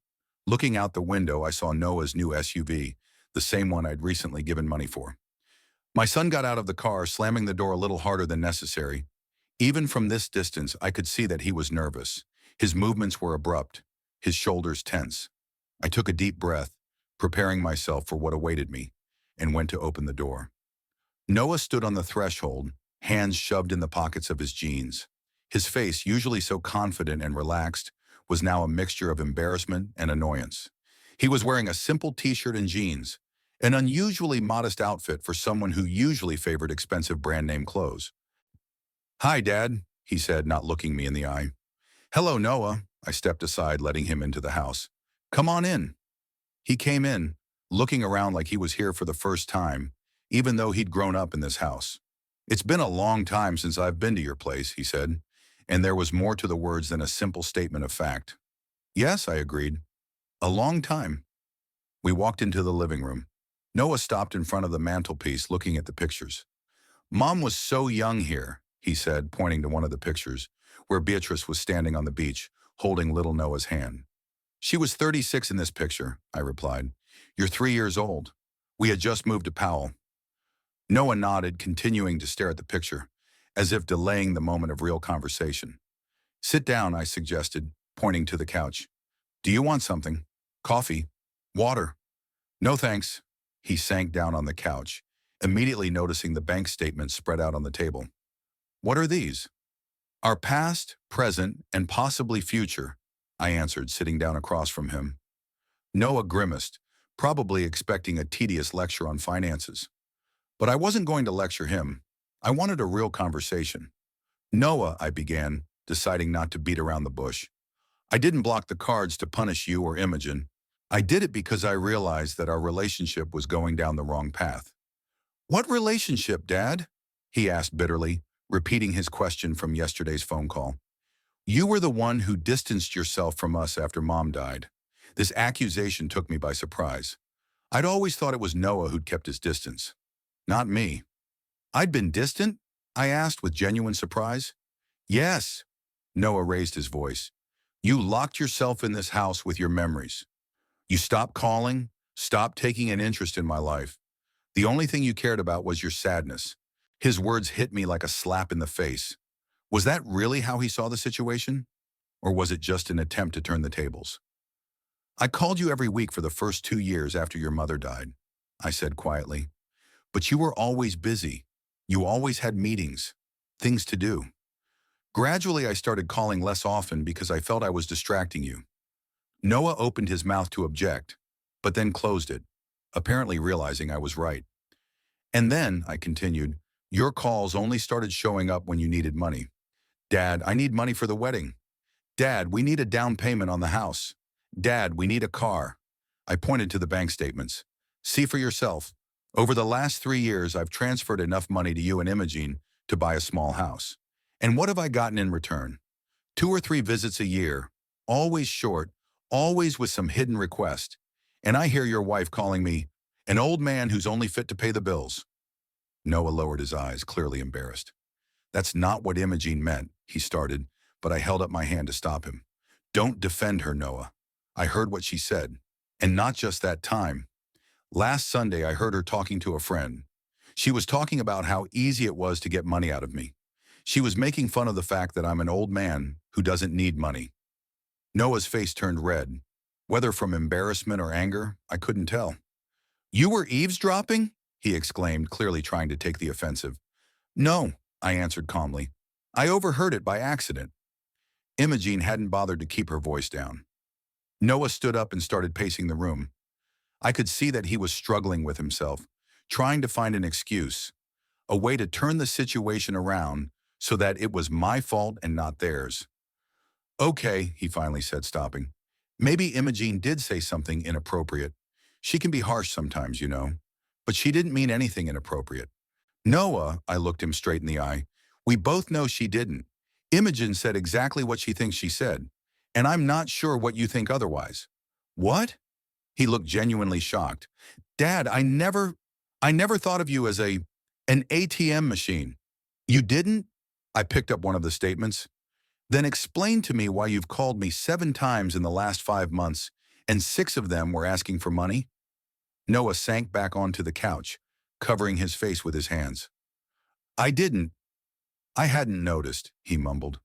Looking out the window, I saw Noah's new SUV, the same one I'd recently given money for. My son got out of the car, slamming the door a little harder than necessary. Even from this distance, I could see that he was nervous. His movements were abrupt, his shoulders tense. I took a deep breath, preparing myself for what awaited me, and went to open the door. Noah stood on the threshold, hands shoved in the pockets of his jeans. His face, usually so confident and relaxed, was now a mixture of embarrassment and annoyance. He was wearing a simple t-shirt and jeans, an unusually modest outfit for someone who usually favored expensive brand-name clothes. "Hi, Dad," he said, not looking me in the eye. "Hello, Noah." I stepped aside, letting him into the house. "Come on in." He came in, looking around like he was here for the first time, even though he'd grown up in this house. "It's been a long time since I've been to your place," he said, and there was more to the words than a simple statement of fact. "Yes," I agreed. "A long time." We walked into the living room. Noah stopped in front of the mantelpiece, looking at the pictures. "Mom was so young here," he said, pointing to one of the pictures, where Beatrice was standing on the beach, holding little Noah's hand. "She was 36 in this picture," I replied. "You're 3 years old. We had just moved to Powell." Noah nodded, continuing to stare at the picture, as if delaying the moment of real conversation. "Sit down," I suggested, pointing to the couch. "Do you want something? Coffee? Water?" "No thanks." He sank down on the couch, immediately noticing the bank statements spread out on the table. "What are these?" "Our past, present, and possibly future," I answered, sitting down across from him. Noah grimaced, probably expecting a tedious lecture on finances. But I wasn't going to lecture him. I wanted a real conversation. "Noah," I began, deciding not to beat around the bush. "I didn't block the cards to punish you or Imogen. I did it because I realized that our relationship was going down the wrong path." "What relationship, Dad?" he asked bitterly, repeating his question from yesterday's phone call. "You were the one who distanced yourself from us after Mom died." This accusation took me by surprise. I'd always thought it was Noah who'd kept his distance, not me. "I'd been distant?" I asked with genuine surprise. "Yes." Noah raised his voice. "You locked yourself in this house with your memories. You stopped calling, stopped taking an interest in my life. The only thing you cared about was your sadness. His words hit me like a slap in the face. Was that really how he saw the situation? Or was it just an attempt to turn the tables? I called you every week for the first 2 years after your mother died, I said quietly. But you were always busy. You always had meetings, things to do. Gradually, I started calling less often because I felt I was distracting you. Noah opened his mouth to object, but then closed it, apparently realizing I was right. And then, I continued, your calls only started showing up when you needed money. Dad, I need money for the wedding. Dad, we need a down payment on the house. Dad, we need a car. I pointed to the bank statements. See for yourself. Over the last 3 years, I've transferred enough money to you and Imogene to buy a small house. And what have I gotten in return? 2 or 3 visits a year, always short, always with some hidden request. And I hear your wife calling me an old man who's only fit to pay the bills. Noah lowered his eyes, clearly embarrassed. That's not what Imogene meant, he started, but I held up my hand to stop him. Don't defend her, Noah. I heard what she said. And not just that time. Last Sunday, I heard her talking to a friend. She was talking about how easy it was to get money out of me. She was making fun of the fact that I'm an old man who doesn't need money. Noah's face turned red. Whether from embarrassment or anger, I couldn't tell. You were eavesdropping? He exclaimed, clearly trying to take the offensive. No, I answered calmly. I overheard it by accident. Imogene hadn't bothered to keep her voice down. Noah stood up and started pacing the room. I could see that he was struggling with himself, trying to find an excuse, a way to turn the situation around so that it was my fault and not theirs. Okay, he finally said, stopping. Maybe Imogene did say something inappropriate. She can be harsh sometimes, you know. But she didn't mean anything inappropriate. Noah, I looked him straight in the eye, we both know she didn't. Imogen said exactly what she thinks she said, and I'm not sure what you think otherwise. What? He looked genuinely shocked. Dad, I never thought of you as an ATM machine. You didn't? I picked up one of the statements. Then explain to me why you've called me 7 times in the last 5 months, and 6 of them were asking for money? Noah sank back onto the couch, covering his face with his hands. I hadn't noticed, he mumbled.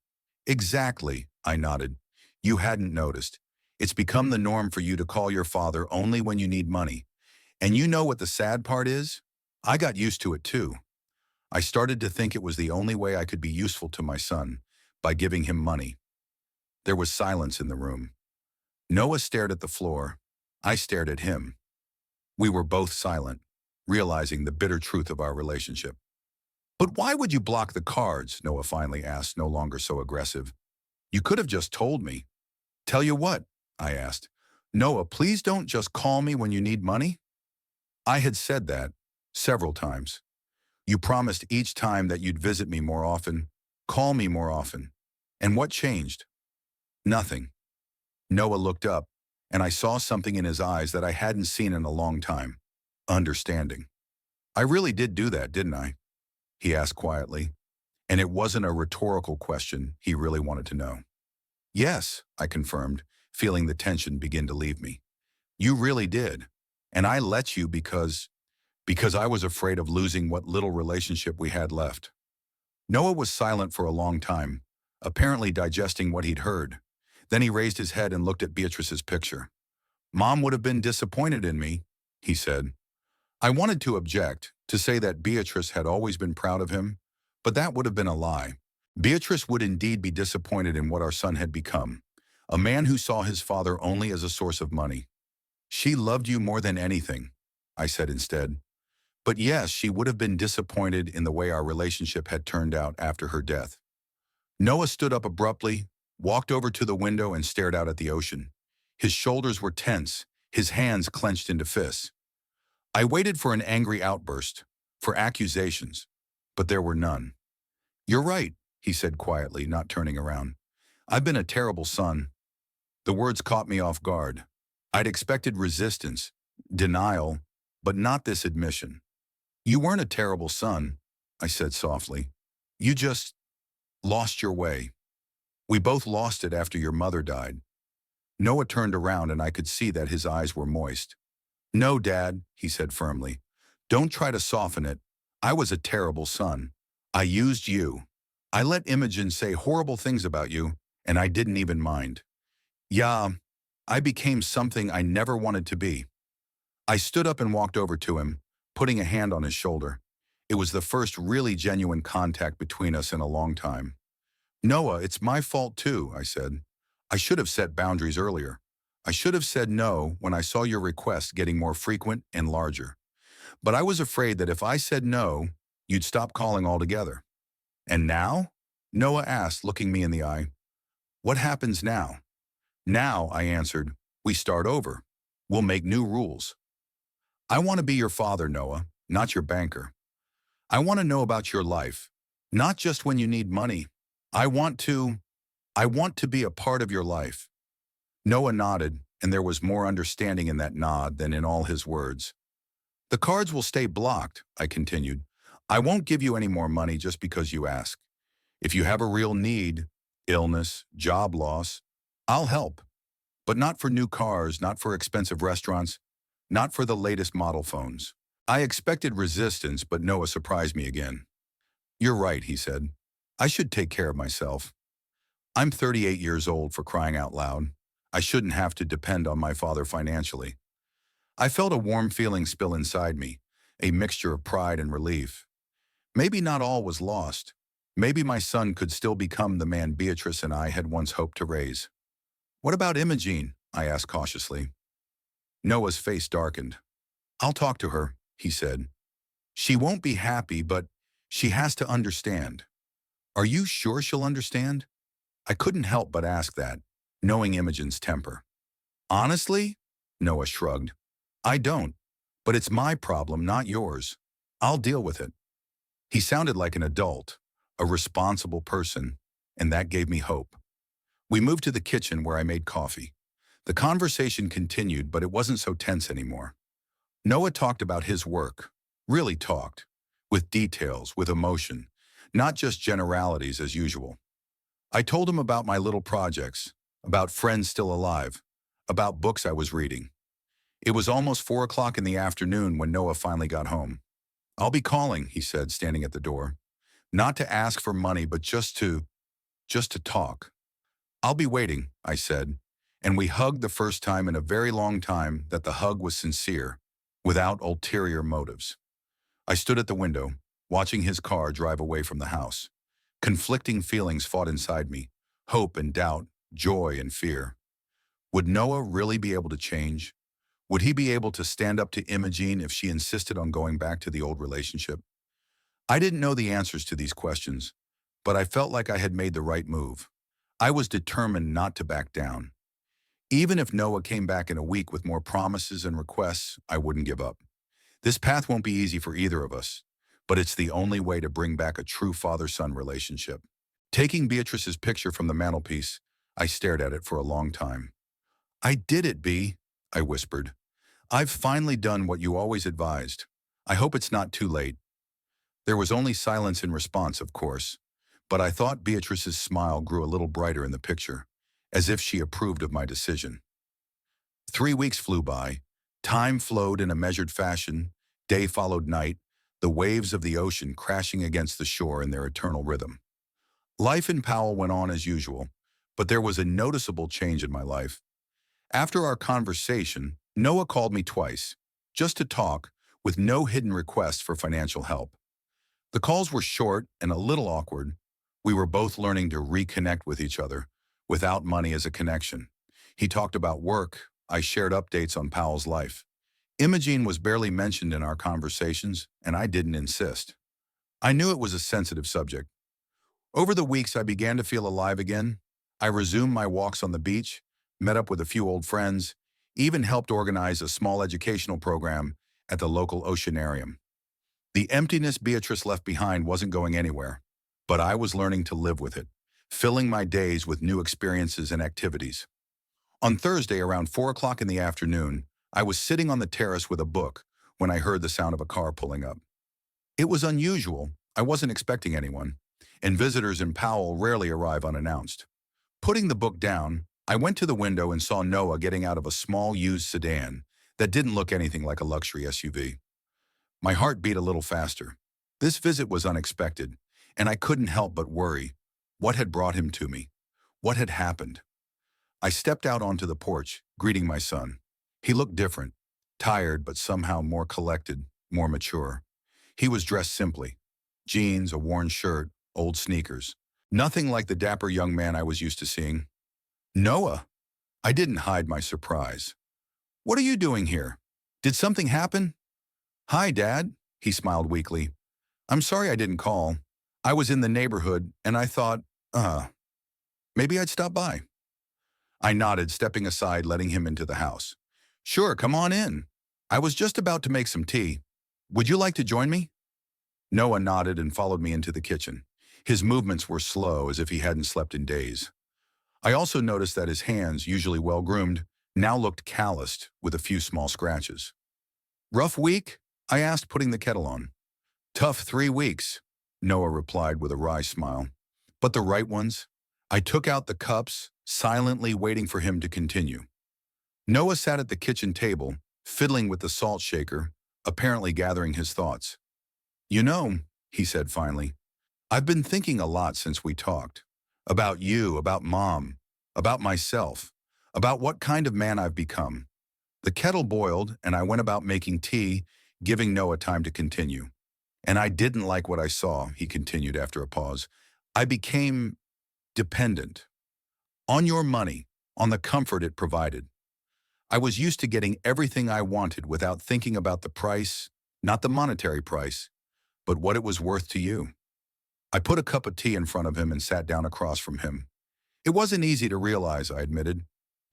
Exactly, I nodded. You hadn't noticed. It's become the norm for you to call your father only when you need money. And you know what the sad part is? I got used to it too. I started to think it was the only way I could be useful to my son, by giving him money. There was silence in the room. Noah stared at the floor. I stared at him. We were both silent, realizing the bitter truth of our relationship. But why would you block the cards? Noah finally asked, no longer so aggressive. You could have just told me. Tell you what, I asked. Noah, please don't just call me when you need money. I had said that several times. You promised each time that you'd visit me more often, call me more often. And what changed? Nothing. Noah looked up, and I saw something in his eyes that I hadn't seen in a long time. Understanding. I really did do that, didn't I? He asked quietly. And it wasn't a rhetorical question he really wanted to know. Yes, I confirmed, feeling the tension begin to leave me. You really did. And I let you because I was afraid of losing what little relationship we had left. Noah was silent for a long time, apparently digesting what he'd heard. Then he raised his head and looked at Beatrice's picture. Mom would have been disappointed in me, he said. I wanted to object, to say that Beatrice had always been proud of him, but that would have been a lie. Beatrice would indeed be disappointed in what our son had become, a man who saw his father only as a source of money. She loved you more than anything, I said instead. But yes, she would have been disappointed in the way our relationship had turned out after her death. Noah stood up abruptly, walked over to the window and stared out at the ocean. His shoulders were tense, his hands clenched into fists. I waited for an angry outburst, for accusations, but there were none. You're right, he said quietly, not turning around. I've been a terrible son. The words caught me off guard. I'd expected resistance, denial, but not this admission. You weren't a terrible son, I said softly. You just lost your way. We both lost it after your mother died. Noah turned around and I could see that his eyes were moist. No, Dad, he said firmly. Don't try to soften it. I was a terrible son. I used you. I let Imogen say horrible things about you, and I didn't even mind. Yeah, I became something I never wanted to be. I stood up and walked over to him, putting a hand on his shoulder. It was the first really genuine contact between us in a long time. Noah, it's my fault too, I said. I should have set boundaries earlier. I should have said no when I saw your requests getting more frequent and larger. But I was afraid that if I said no, you'd stop calling altogether. And now? Noah asked, looking me in the eye. What happens now? Now, I answered, we start over. We'll make new rules. I want to be your father, Noah, not your banker. I want to know about your life, not just when you need money. I want to be a part of your life. Noah nodded, and there was more understanding in that nod than in all his words. The cards will stay blocked, I continued. I won't give you any more money just because you ask. If you have a real need, illness, job loss, I'll help. But not for new cars, not for expensive restaurants, not for the latest model phones. I expected resistance, but Noah surprised me again. You're right, he said. I should take care of myself. I'm 38 years old, for crying out loud. I shouldn't have to depend on my father financially. I felt a warm feeling spill inside me, a mixture of pride and relief. Maybe not all was lost. Maybe my son could still become the man Beatrice and I had once hoped to raise. What about Imogene? I asked cautiously. Noah's face darkened. I'll talk to her, he said. She won't be happy, but she has to understand. Are you sure she'll understand? I couldn't help but ask that, knowing Imogen's temper. Honestly? Noah shrugged. I don't, but it's my problem, not yours. I'll deal with it. He sounded like an adult, a responsible person, and that gave me hope. We moved to the kitchen where I made coffee. The conversation continued, but it wasn't so tense anymore. Noah talked about his work, really talked, with details, with emotion, not just generalities as usual. I told him about my little projects, about friends still alive, about books I was reading. It was almost 4 o'clock in the afternoon when Noah finally got home. I'll be calling, he said, standing at the door. Not to ask for money, but just to talk. I'll be waiting, I said, and we hugged the first time in a very long time that the hug was sincere, without ulterior motives. I stood at the window, watching his car drive away from the house. Conflicting feelings fought inside me, hope and doubt, joy and fear. Would Noah really be able to change? Would he be able to stand up to Imogene if she insisted on going back to the old relationship? I didn't know the answers to these questions, but I felt like I had made the right move. I was determined not to back down. Even if Noah came back in a week with more promises and requests, I wouldn't give up. This path won't be easy for either of us, but it's the only way to bring back a true father-son relationship. Taking Beatrice's picture from the mantelpiece, I stared at it for a long time. I did it, Bea, I whispered. I've finally done what you always advised. I hope it's not too late. There was only silence in response, of course, but I thought Beatrice's smile grew a little brighter in the picture, as if she approved of my decision. 3 weeks flew by. Time flowed in a measured fashion. Day followed night, the waves of the ocean crashing against the shore in their eternal rhythm. Life in Powell went on as usual, but there was a noticeable change in my life. After our conversation, Noah called me twice, just to talk, with no hidden requests for financial help. The calls were short and a little awkward. We were both learning to reconnect with each other, without money as a connection. He talked about work. I shared updates on Powell's life. Imogene was barely mentioned in our conversations, and I didn't insist. I knew it was a sensitive subject. Over the weeks, I began to feel alive again. I resumed my walks on the beach, met up with a few old friends, even helped organize a small educational program at the local oceanarium. The emptiness Beatrice left behind wasn't going anywhere, but I was learning to live with it, filling my days with new experiences and activities. On Thursday, around 4 o'clock in the afternoon, I was sitting on the terrace with a book when I heard the sound of a car pulling up. It was unusual. I wasn't expecting anyone, and visitors in Powell rarely arrive unannounced. Putting the book down, I went to the window and saw Noah getting out of a small used sedan that didn't look anything like a luxury SUV. My heart beat a little faster. This visit was unexpected, and I couldn't help but worry. What had brought him to me? What had happened? I stepped out onto the porch, greeting my son. He looked different, tired but somehow more collected, more mature. He was dressed simply. Jeans, a worn shirt, old sneakers. Nothing like the dapper young man I was used to seeing. Noah! I didn't hide my surprise. What are you doing here? Did something happen? Hi, Dad, he smiled weakly. I'm sorry I didn't call. I was in the neighborhood and I thought, maybe I'd stop by. I nodded, stepping aside, letting him into the house. Sure, come on in. I was just about to make some tea. Would you like to join me? Noah nodded and followed me into the kitchen. His movements were slow, as if he hadn't slept in days. I also noticed that his hands, usually well-groomed, now looked calloused, with a few small scratches. Rough week? I asked, putting the kettle on. Tough 3 weeks, Noah replied with a wry smile. But the right ones? I took out the cups, silently waiting for him to continue. Noah sat at the kitchen table, fiddling with the salt shaker, apparently gathering his thoughts. You know, he said finally, I've been thinking a lot since we talked. About you, about Mom, about myself, about what kind of man I've become. The kettle boiled, and I went about making tea, giving Noah time to continue. And I didn't like what I saw, he continued after a pause. I became dependent. On your money, on the comfort it provided. I was used to getting everything I wanted without thinking about the price, not the monetary price, but what it was worth to you. I put a cup of tea in front of him and sat down across from him. It wasn't easy to realize, I admitted.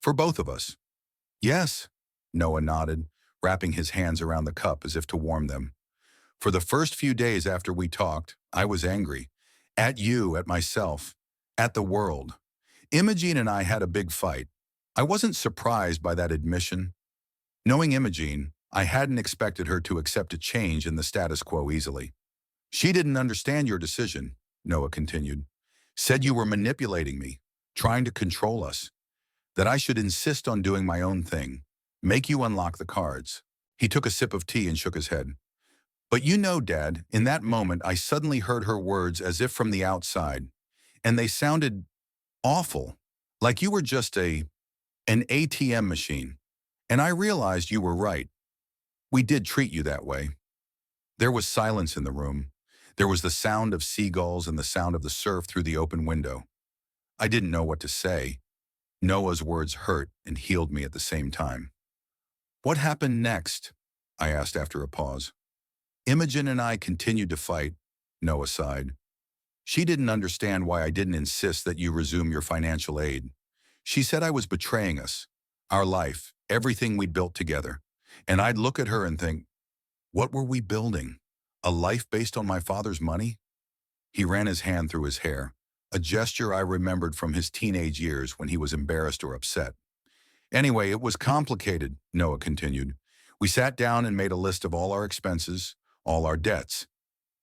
For both of us. Yes, Noah nodded, wrapping his hands around the cup as if to warm them. For the first few days after we talked, I was angry. At you, at myself, at the world. Imogene and I had a big fight. I wasn't surprised by that admission. Knowing Imogene, I hadn't expected her to accept a change in the status quo easily. She didn't understand your decision, Noah continued. Said you were manipulating me, trying to control us. That I should insist on doing my own thing, make you unlock the cards. He took a sip of tea and shook his head. But you know, Dad, in that moment I suddenly heard her words as if from the outside, and they sounded awful, like you were just an ATM machine. And I realized you were right. We did treat you that way. There was silence in the room. There was the sound of seagulls and the sound of the surf through the open window. I didn't know what to say. Noah's words hurt and healed me at the same time. What happened next? I asked after a pause. Imogen and I continued to fight, Noah sighed. She didn't understand why I didn't insist that you resume your financial aid. She said I was betraying us, our life, everything we'd built together. And I'd look at her and think, what were we building? A life based on my father's money? He ran his hand through his hair, a gesture I remembered from his teenage years when he was embarrassed or upset. Anyway, it was complicated, Noah continued. We sat down and made a list of all our expenses, all our debts.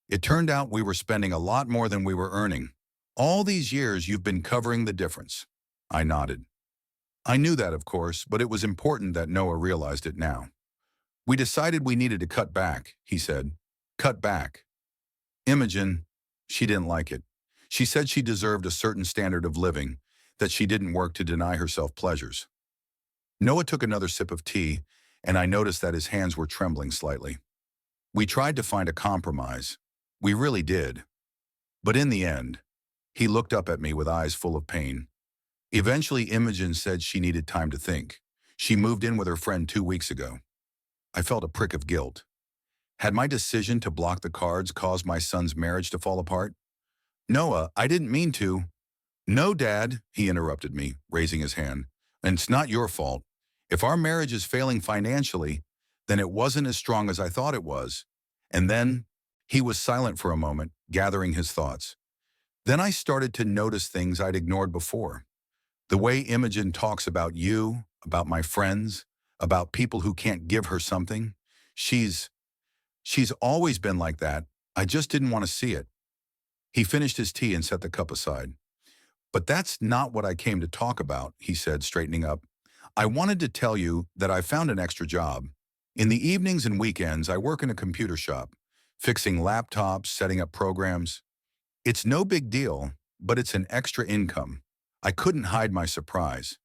It turned out we were spending a lot more than we were earning. All these years you've been covering the difference. I nodded. I knew that, of course, but it was important that Noah realized it now. We decided we needed to cut back, he said. Cut back. Imogen, she didn't like it. She said she deserved a certain standard of living, that she didn't work to deny herself pleasures. Noah took another sip of tea, and I noticed that his hands were trembling slightly. We tried to find a compromise. We really did. But in the end, he looked up at me with eyes full of pain. Eventually, Imogen said she needed time to think. She moved in with her friend 2 weeks ago. I felt a prick of guilt. Had my decision to block the cards caused my son's marriage to fall apart? Noah, I didn't mean to. No, Dad, he interrupted me, raising his hand. And it's not your fault. If our marriage is failing financially, then it wasn't as strong as I thought it was. And then, he was silent for a moment, gathering his thoughts. Then I started to notice things I'd ignored before. The way Imogen talks about you, about my friends, about people who can't give her something. She's always been like that. I just didn't want to see it. He finished his tea and set the cup aside. But that's not what I came to talk about, he said, straightening up. I wanted to tell you that I found an extra job. In the evenings and weekends, I work in a computer shop, fixing laptops, setting up programs. It's no big deal, but it's an extra income. I couldn't hide my surprise.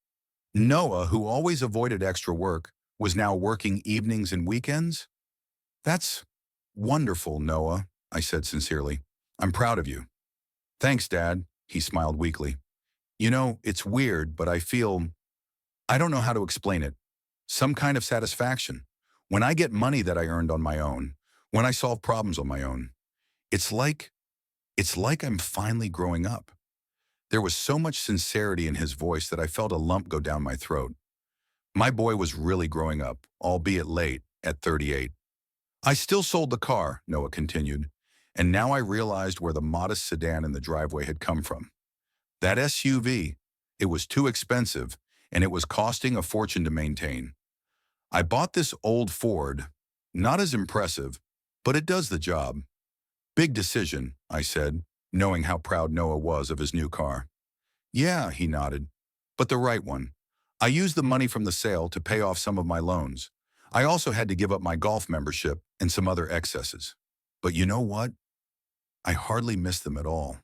Noah, who always avoided extra work, was now working evenings and weekends? That's wonderful, Noah, I said sincerely. I'm proud of you. Thanks, Dad, he smiled weakly. You know, it's weird, but I don't know how to explain it. Some kind of satisfaction. When I get money that I earned on my own, when I solve problems on my own, it's like, it's like I'm finally growing up. There was so much sincerity in his voice that I felt a lump go down my throat. My boy was really growing up, albeit late, at 38. I still sold the car, Noah continued, and now I realized where the modest sedan in the driveway had come from. That SUV, it was too expensive, and it was costing a fortune to maintain. I bought this old Ford, not as impressive, but it does the job. Big decision, I said, knowing how proud Noah was of his new car. Yeah, he nodded, but the right one. I used the money from the sale to pay off some of my loans. I also had to give up my golf membership and some other excesses. But you know what? I hardly missed them at all.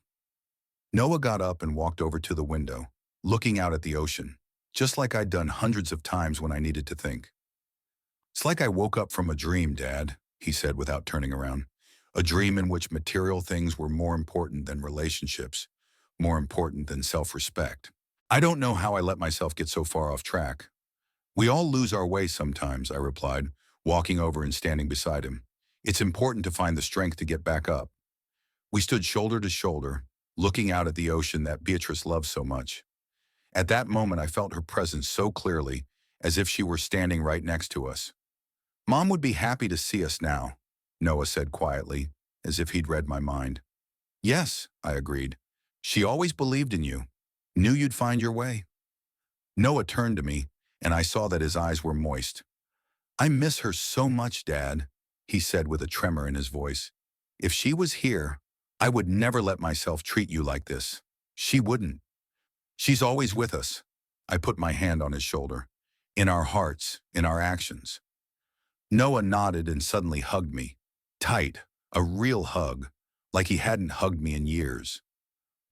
Noah got up and walked over to the window, looking out at the ocean, just like I'd done hundreds of times when I needed to think. It's like I woke up from a dream, Dad, he said without turning around. A dream in which material things were more important than relationships, more important than self-respect. I don't know how I let myself get so far off track. We all lose our way sometimes, I replied, walking over and standing beside him. It's important to find the strength to get back up. We stood shoulder to shoulder, looking out at the ocean that Beatrice loved so much. At that moment, I felt her presence so clearly, as if she were standing right next to us. Mom would be happy to see us now, Noah said quietly, as if he'd read my mind. Yes, I agreed. She always believed in you, knew you'd find your way. Noah turned to me, and I saw that his eyes were moist. I miss her so much, Dad, he said with a tremor in his voice. If she was here, I would never let myself treat you like this. She wouldn't. She's always with us. I put my hand on his shoulder. In our hearts, in our actions. Noah nodded and suddenly hugged me. Tight, a real hug, like he hadn't hugged me in years.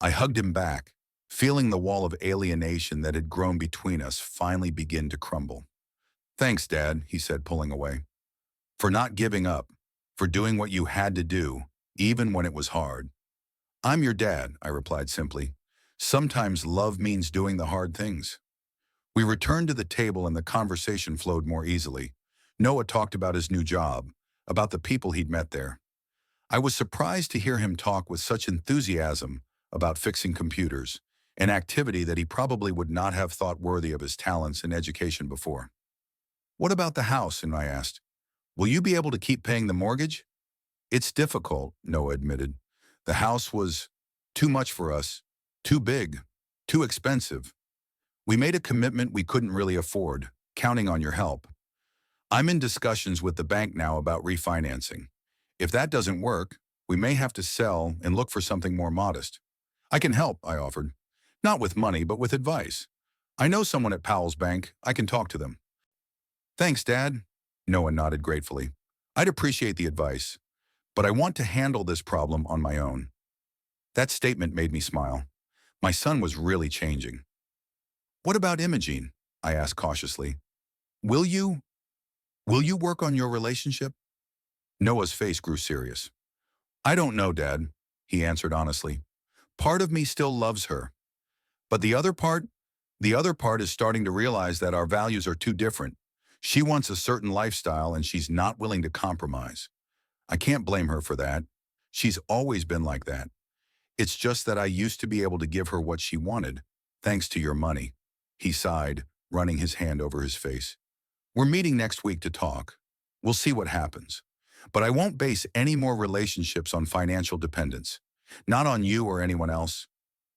I hugged him back, feeling the wall of alienation that had grown between us finally begin to crumble. Thanks, Dad, he said, pulling away. For not giving up, for doing what you had to do, even when it was hard. I'm your dad, I replied simply. Sometimes love means doing the hard things. We returned to the table and the conversation flowed more easily. Noah talked about his new job, about the people he'd met there. I was surprised to hear him talk with such enthusiasm about fixing computers, an activity that he probably would not have thought worthy of his talents and education before. What about the house? And I asked. Will you be able to keep paying the mortgage? It's difficult, Noah admitted. The house was too much for us, too big, too expensive. We made a commitment we couldn't really afford, counting on your help. I'm in discussions with the bank now about refinancing. If that doesn't work, we may have to sell and look for something more modest. I can help, I offered. Not with money, but with advice. I know someone at Powell's Bank. I can talk to them. Thanks, Dad. Noah nodded gratefully. I'd appreciate the advice, but I want to handle this problem on my own. That statement made me smile. My son was really changing. What about Imogene? I asked cautiously. Will you work on your relationship? Noah's face grew serious. I don't know, Dad, he answered honestly. Part of me still loves her. But the other part is starting to realize that our values are too different. She wants a certain lifestyle and she's not willing to compromise. I can't blame her for that. She's always been like that. It's just that I used to be able to give her what she wanted, thanks to your money. He sighed, running his hand over his face. We're meeting next week to talk. We'll see what happens. But I won't base any more relationships on financial dependence. Not on you or anyone else.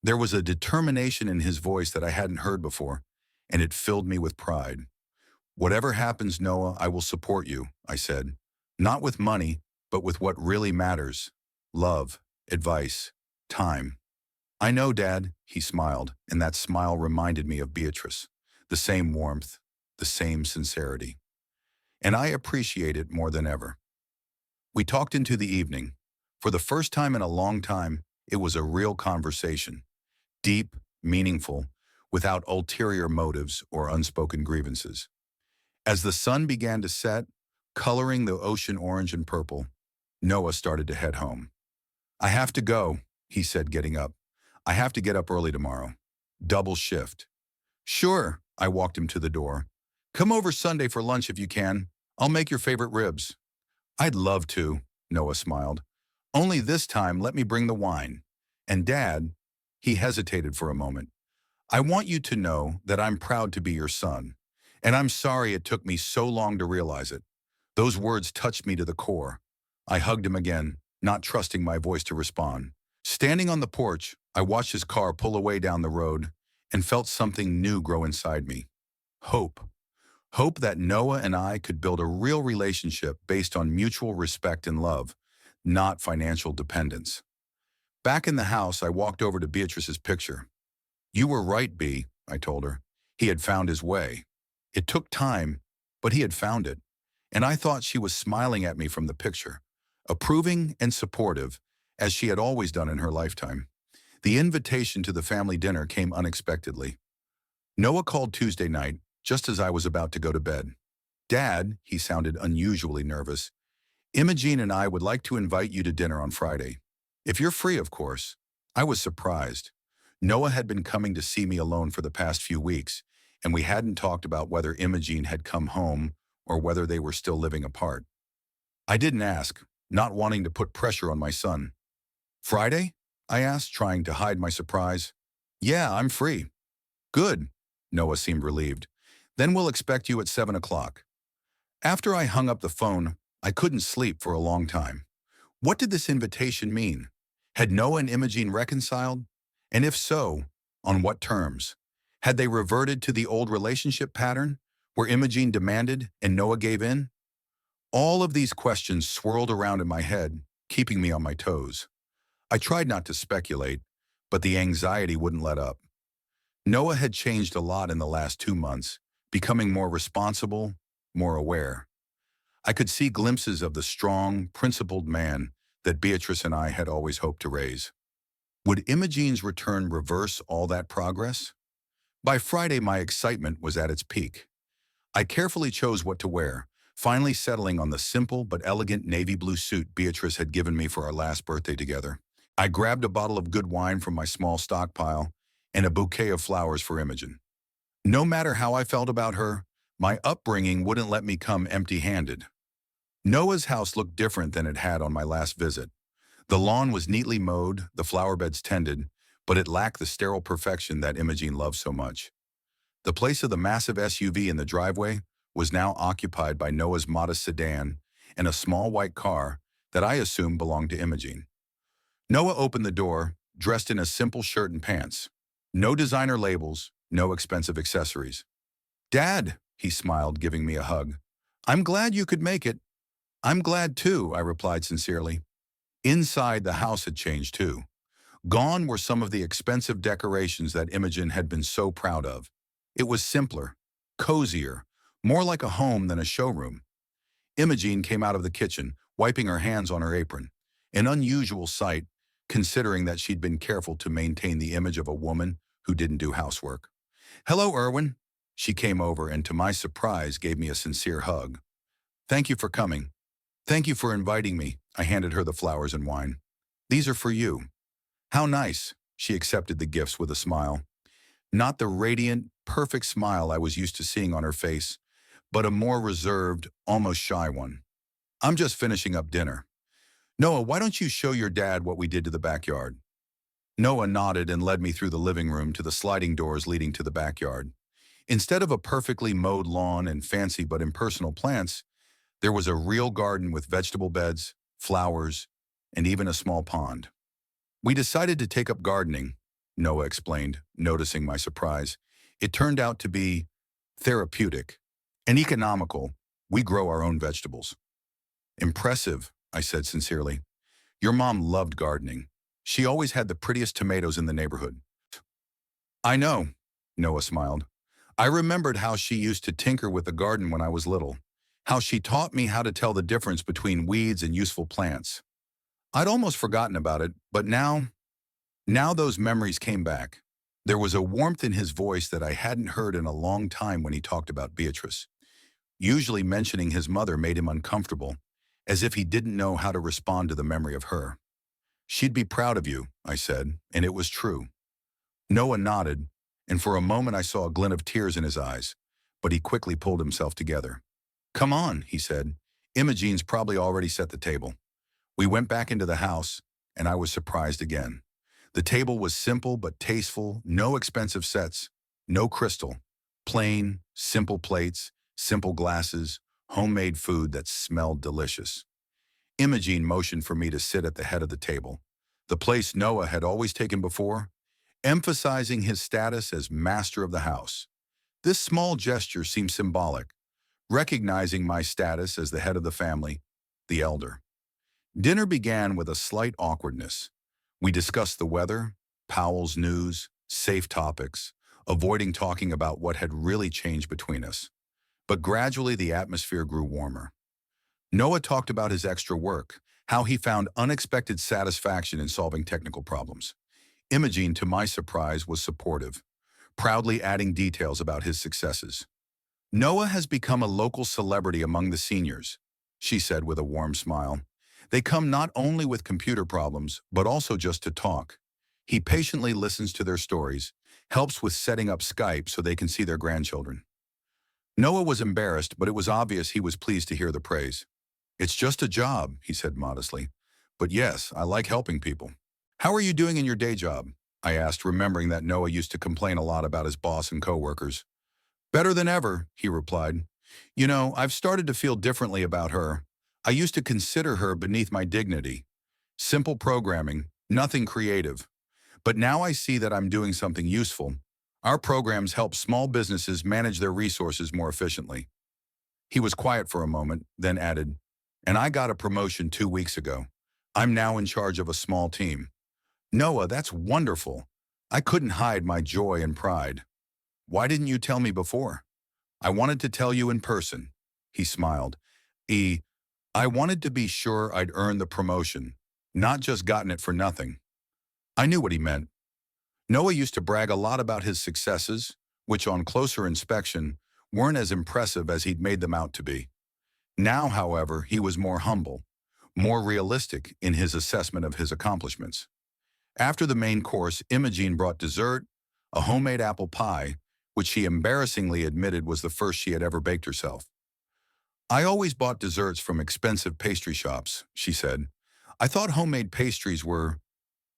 There was a determination in his voice that I hadn't heard before, and it filled me with pride. Whatever happens, Noah, I will support you, I said. Not with money, but with what really matters. Love, advice, time. I know, Dad, he smiled, and that smile reminded me of Beatrice. The same warmth, the same sincerity. and I appreciate it more than ever. We talked into the evening. For the first time in a long time, it was a real conversation, deep, meaningful, without ulterior motives or unspoken grievances. As the sun began to set, coloring the ocean orange and purple, Noah started to head home. "I have to go," he said, getting up. "I have to get up early tomorrow. Double shift." "Sure," I walked him to the door. "Come over Sunday for lunch if you can. I'll make your favorite ribs." "I'd love to," Noah smiled. "Only this time let me bring the wine. And Dad," he hesitated for a moment, "I want you to know that I'm proud to be your son. And I'm sorry it took me so long to realize it." Those words touched me to the core. I hugged him again, not trusting my voice to respond. Standing on the porch, I watched his car pull away down the road and felt something new grow inside me. Hope. Hope that Noah and I could build a real relationship based on mutual respect and love, not financial dependence. Back in the house, I walked over to Beatrice's picture. "You were right, Bea," I told her. He had found his way. It took time, but he had found it. And I thought she was smiling at me from the picture, approving and supportive, as she had always done in her lifetime. The invitation to the family dinner came unexpectedly. Noah called Tuesday night, just as I was about to go to bed. "Dad," he sounded unusually nervous, "Imogene and I would like to invite you to dinner on Friday. If you're free, of course." I was surprised. Noah had been coming to see me alone for the past few weeks, and we hadn't talked about whether Imogene had come home or whether they were still living apart. I didn't ask, not wanting to put pressure on my son. "Friday?" I asked, trying to hide my surprise. "Yeah, I'm free." "Good." Noah seemed relieved. "Then we'll expect you at 7 o'clock. After I hung up the phone, I couldn't sleep for a long time. What did this invitation mean? Had Noah and Imogene reconciled? And if so, on what terms? Had they reverted to the old relationship pattern, where Imogene demanded and Noah gave in? All of these questions swirled around in my head, keeping me on my toes. I tried not to speculate, but the anxiety wouldn't let up. Noah had changed a lot in the last 2 months, becoming more responsible, more aware. I could see glimpses of the strong, principled man that Beatrice and I had always hoped to raise. Would Imogene's return reverse all that progress? By Friday, my excitement was at its peak. I carefully chose what to wear, finally settling on the simple but elegant navy blue suit Beatrice had given me for our last birthday together. I grabbed a bottle of good wine from my small stockpile and a bouquet of flowers for Imogen. No matter how I felt about her, my upbringing wouldn't let me come empty-handed. Noah's house looked different than it had on my last visit. The lawn was neatly mowed, the flower beds tended, but it lacked the sterile perfection that Imogen loved so much. The place of the massive SUV in the driveway was now occupied by Noah's modest sedan and a small white car that I assumed belonged to Imogen. Noah opened the door, dressed in a simple shirt and pants. No designer labels, no expensive accessories. "Dad," he smiled, giving me a hug. "I'm glad you could make it." "I'm glad too," I replied sincerely. Inside, the house had changed too. Gone were some of the expensive decorations that Imogen had been so proud of. It was simpler, cozier, more like a home than a showroom. Imogen came out of the kitchen, wiping her hands on her apron, an unusual sight, considering that she'd been careful to maintain the image of a woman who didn't do housework. "Hello, Erwin." She came over and, to my surprise, gave me a sincere hug. "Thank you for coming." "Thank you for inviting me." I handed her the flowers and wine. "These are for you." "How nice." She accepted the gifts with a smile. Not the radiant, perfect smile I was used to seeing on her face, but a more reserved, almost shy one. "I'm just finishing up dinner. Noah, why don't you show your dad what we did to the backyard?" Noah nodded and led me through the living room to the sliding doors leading to the backyard. Instead of a perfectly mowed lawn and fancy but impersonal plants, there was a real garden with vegetable beds, flowers, and even a small pond. "We decided to take up gardening," Noah explained, noticing my surprise. "It turned out to be therapeutic and economical. We grow our own vegetables." "Impressive," I said sincerely. "Your mom loved gardening. She always had the prettiest tomatoes in the neighborhood." "I know," Noah smiled. "I remembered how she used to tinker with the garden when I was little. how she taught me how to tell the difference between weeds and useful plants. I'd almost forgotten about it, but now those memories came back. There was a warmth in his voice that I hadn't heard in a long time when he talked about Beatrice. Usually mentioning his mother made him uncomfortable, as if he didn't know how to respond to the memory of her. "She'd be proud of you," I said, and it was true. Noah nodded, and for a moment I saw a glint of tears in his eyes, but he quickly pulled himself together. "Come on," he said. "Imogene's probably already set the table." We went back into the house, and I was surprised again. The table was simple but tasteful, no expensive sets, no crystal. Plain, simple plates, simple glasses, homemade food that smelled delicious. Imogene motioned for me to sit at the head of the table, the place Noah had always taken before, emphasizing his status as master of the house. This small gesture seemed symbolic, recognizing my status as the head of the family, the elder. Dinner began with a slight awkwardness. We discussed the weather, Powell's news, safe topics, avoiding talking about what had really changed between us. But gradually the atmosphere grew warmer. Noah talked about his extra work, how he found unexpected satisfaction in solving technical problems. Imogene, to my surprise, was supportive, proudly adding details about his successes. "Noah has become a local celebrity among the seniors," she said with a warm smile. "They come not only with computer problems, but also just to talk. He patiently listens to their stories, helps with setting up Skype so they can see their grandchildren." Noah was embarrassed, but it was obvious he was pleased to hear the praise. "It's just a job," he said modestly. "But yes, I like helping people." "How are you doing in your day job?" I asked, remembering that Noah used to complain a lot about his boss and coworkers. "Better than ever," he replied. "You know, I've started to feel differently about her. I used to consider her beneath my dignity. Simple programming, nothing creative. But now I see that I'm doing something useful. Our programs help small businesses manage their resources more efficiently." He was quiet for a moment, then added, "And I got a promotion 2 weeks ago. I'm now in charge of a small team." "Noah, that's wonderful." I couldn't hide my joy and pride. "Why didn't you tell me before?" "I wanted to tell you in person." He smiled. I wanted to be sure I'd earned the promotion, not just gotten it for nothing." I knew what he meant. Noah used to brag a lot about his successes, which on closer inspection weren't as impressive as he'd made them out to be. Now, however, he was more humble, more realistic in his assessment of his accomplishments. After the main course, Imogene brought dessert, a homemade apple pie, which she embarrassingly admitted was the first she had ever baked herself. "I always bought desserts from expensive pastry shops," she said. "I thought homemade pastries were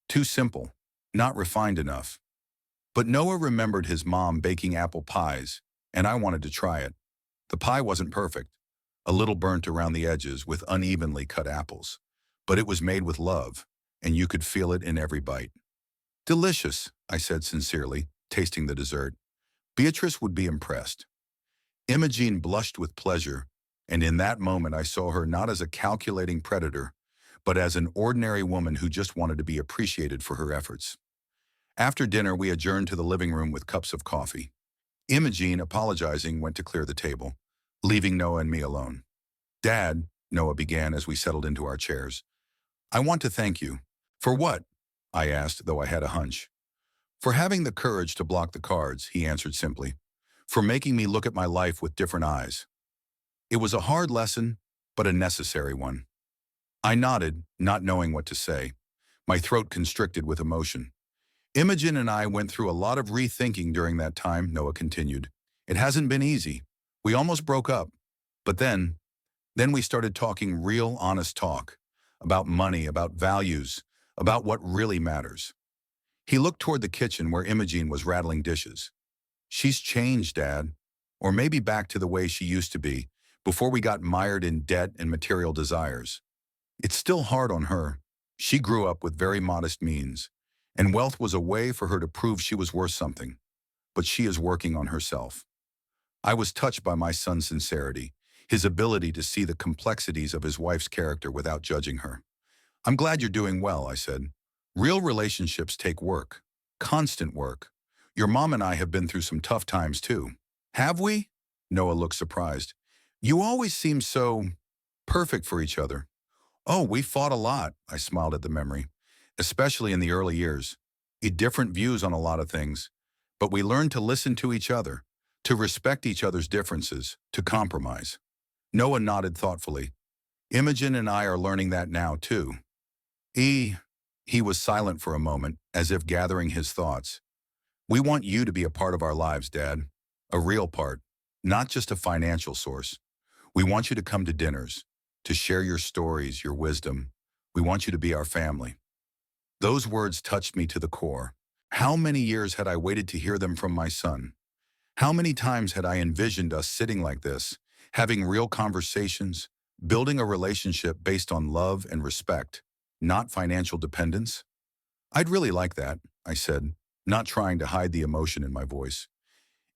too simple, not refined enough." But Noah remembered his mom baking apple pies, and I wanted to try it. The pie wasn't perfect, a little burnt around the edges with unevenly cut apples, but it was made with love, and you could feel it in every bite. "Delicious," I said sincerely, tasting the dessert. "Beatrice would be impressed." Imogene blushed with pleasure, and in that moment I saw her not as a calculating predator, but as an ordinary woman who just wanted to be appreciated for her efforts. After dinner, we adjourned to the living room with cups of coffee. Imogene, apologizing, went to clear the table, leaving Noah and me alone. "Dad," Noah began as we settled into our chairs, "I want to thank you." "For what?" I asked, though I had a hunch. "For having the courage to block the cards," he answered simply. "For making me look at my life with different eyes." It was a hard lesson, but a necessary one. I nodded, not knowing what to say, my throat constricted with emotion. "Imogen and I went through a lot of rethinking during that time," Noah continued. "It hasn't been easy. We almost broke up. But then we started talking real, honest talk. About money, about values, about what really matters." He looked toward the kitchen where Imogen was rattling dishes. "She's changed, Dad. Or maybe back to the way she used to be, before we got mired in debt and material desires. It's still hard on her. She grew up with very modest means, and wealth was a way for her to prove she was worth something. But she is working on herself." I was touched by my son's sincerity, his ability to see the complexities of his wife's character without judging her. "I'm glad you're doing well," I said. "Real relationships take work, constant work. Your mom and I have been through some tough times too." "Have we?" Noah looked surprised. You always seem so perfect for each other. Oh, we fought a lot, I smiled at the memory, especially in the early years. We had different views on a lot of things, but we learned to listen to each other, to respect each other's differences, to compromise. Noah nodded thoughtfully. Imogen and I are learning that now, too. He, he was silent for a moment, as if gathering his thoughts. We want you to be a part of our lives, Dad. A real part, not just a financial source. We want you to come to dinners, to share your stories, your wisdom. We want you to be our family. Those words touched me to the core. How many years had I waited to hear them from my son? How many times had I envisioned us sitting like this, having real conversations, building a relationship based on love and respect, not financial dependence? I'd really like that, I said, not trying to hide the emotion in my voice.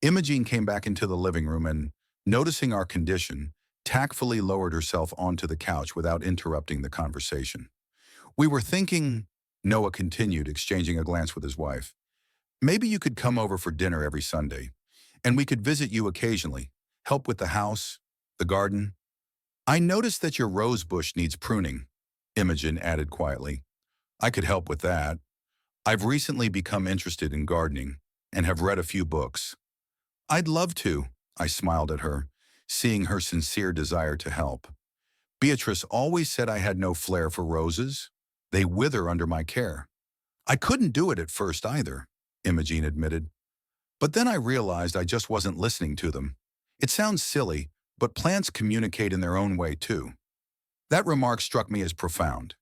Imogene came back into the living room and, noticing our condition, tactfully lowered herself onto the couch without interrupting the conversation. We were thinking, Noah continued, exchanging a glance with his wife. Maybe you could come over for dinner every Sunday, and we could visit you occasionally, help with the house, the garden. I noticed that your rose bush needs pruning, Imogen added quietly. I could help with that. I've recently become interested in gardening and have read a few books. I'd love to, I smiled at her, seeing her sincere desire to help. Beatrice always said I had no flair for roses. They wither under my care. I couldn't do it at first either, Imogen admitted. But then I realized I just wasn't listening to them. It sounds silly, but plants communicate in their own way too. That remark struck me as profound.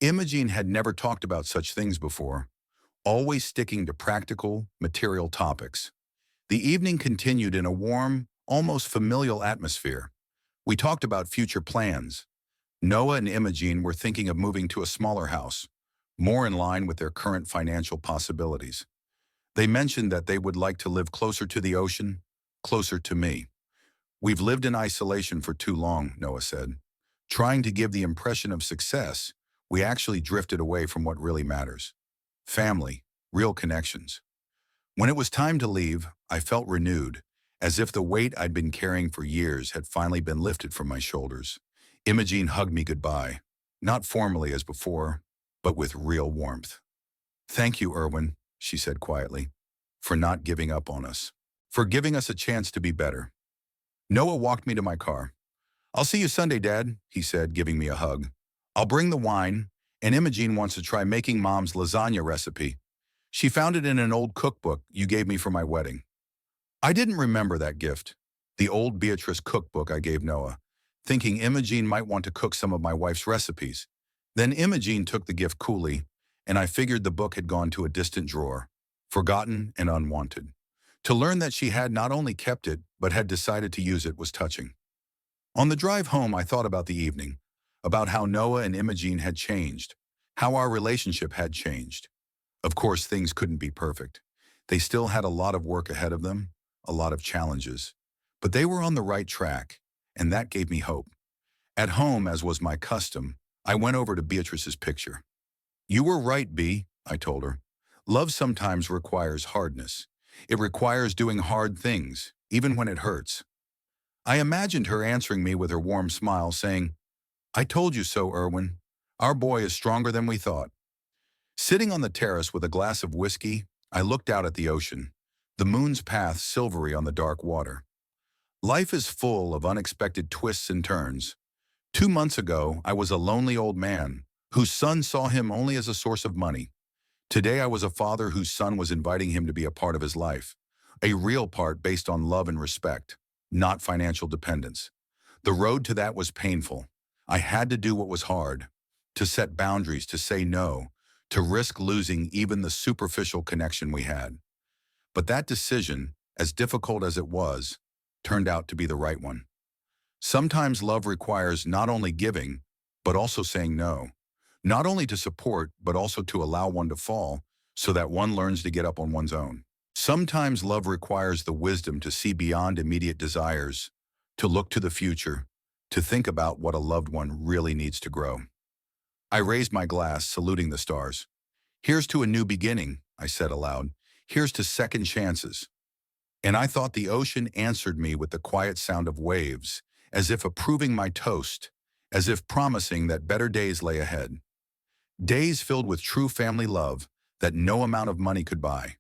Imogen had never talked about such things before, always sticking to practical, material topics. The evening continued in a warm, almost familial atmosphere. We talked about future plans. Noah and Imogen were thinking of moving to a smaller house, more in line with their current financial possibilities. They mentioned that they would like to live closer to the ocean, closer to me. We've lived in isolation for too long, Noah said. Trying to give the impression of success, we actually drifted away from what really matters. Family, real connections. When it was time to leave, I felt renewed, as if the weight I'd been carrying for years had finally been lifted from my shoulders. Imogen hugged me goodbye, not formally as before, but with real warmth. Thank you, Erwin, she said quietly, for not giving up on us, for giving us a chance to be better. Noah walked me to my car. I'll see you Sunday, Dad, he said, giving me a hug. I'll bring the wine, and Imogen wants to try making Mom's lasagna recipe. She found it in an old cookbook you gave me for my wedding. I didn't remember that gift, the old Beatrice cookbook I gave Noah, thinking Imogen might want to cook some of my wife's recipes. Then Imogen took the gift coolly, and I figured the book had gone to a distant drawer, forgotten and unwanted. To learn that she had not only kept it, but had decided to use it was touching. On the drive home, I thought about the evening, about how Noah and Imogen had changed, how our relationship had changed. Of course, things couldn't be perfect. They still had a lot of work ahead of them, a lot of challenges. But they were on the right track, and that gave me hope. At home, as was my custom, I went over to Beatrice's picture. You were right, Bea, I told her. Love sometimes requires hardness. It requires doing hard things, even when it hurts. I imagined her answering me with her warm smile, saying, I told you so, Erwin. Our boy is stronger than we thought. Sitting on the terrace with a glass of whiskey, I looked out at the ocean, the moon's path silvery on the dark water. Life is full of unexpected twists and turns. 2 months ago, I was a lonely old man whose son saw him only as a source of money. Today, I was a father whose son was inviting him to be a part of his life, a real part based on love and respect, not financial dependence. The road to that was painful. I had to do what was hard, to set boundaries, to say no, to risk losing even the superficial connection we had. But that decision, as difficult as it was, turned out to be the right one. Sometimes love requires not only giving, but also saying no. Not only to support, but also to allow one to fall so that one learns to get up on one's own. Sometimes love requires the wisdom to see beyond immediate desires, to look to the future, to think about what a loved one really needs to grow. I raised my glass, saluting the stars. Here's to a new beginning, I said aloud. Here's to second chances. And I thought the ocean answered me with the quiet sound of waves, as if approving my toast, as if promising that better days lay ahead. Days filled with true family love that no amount of money could buy.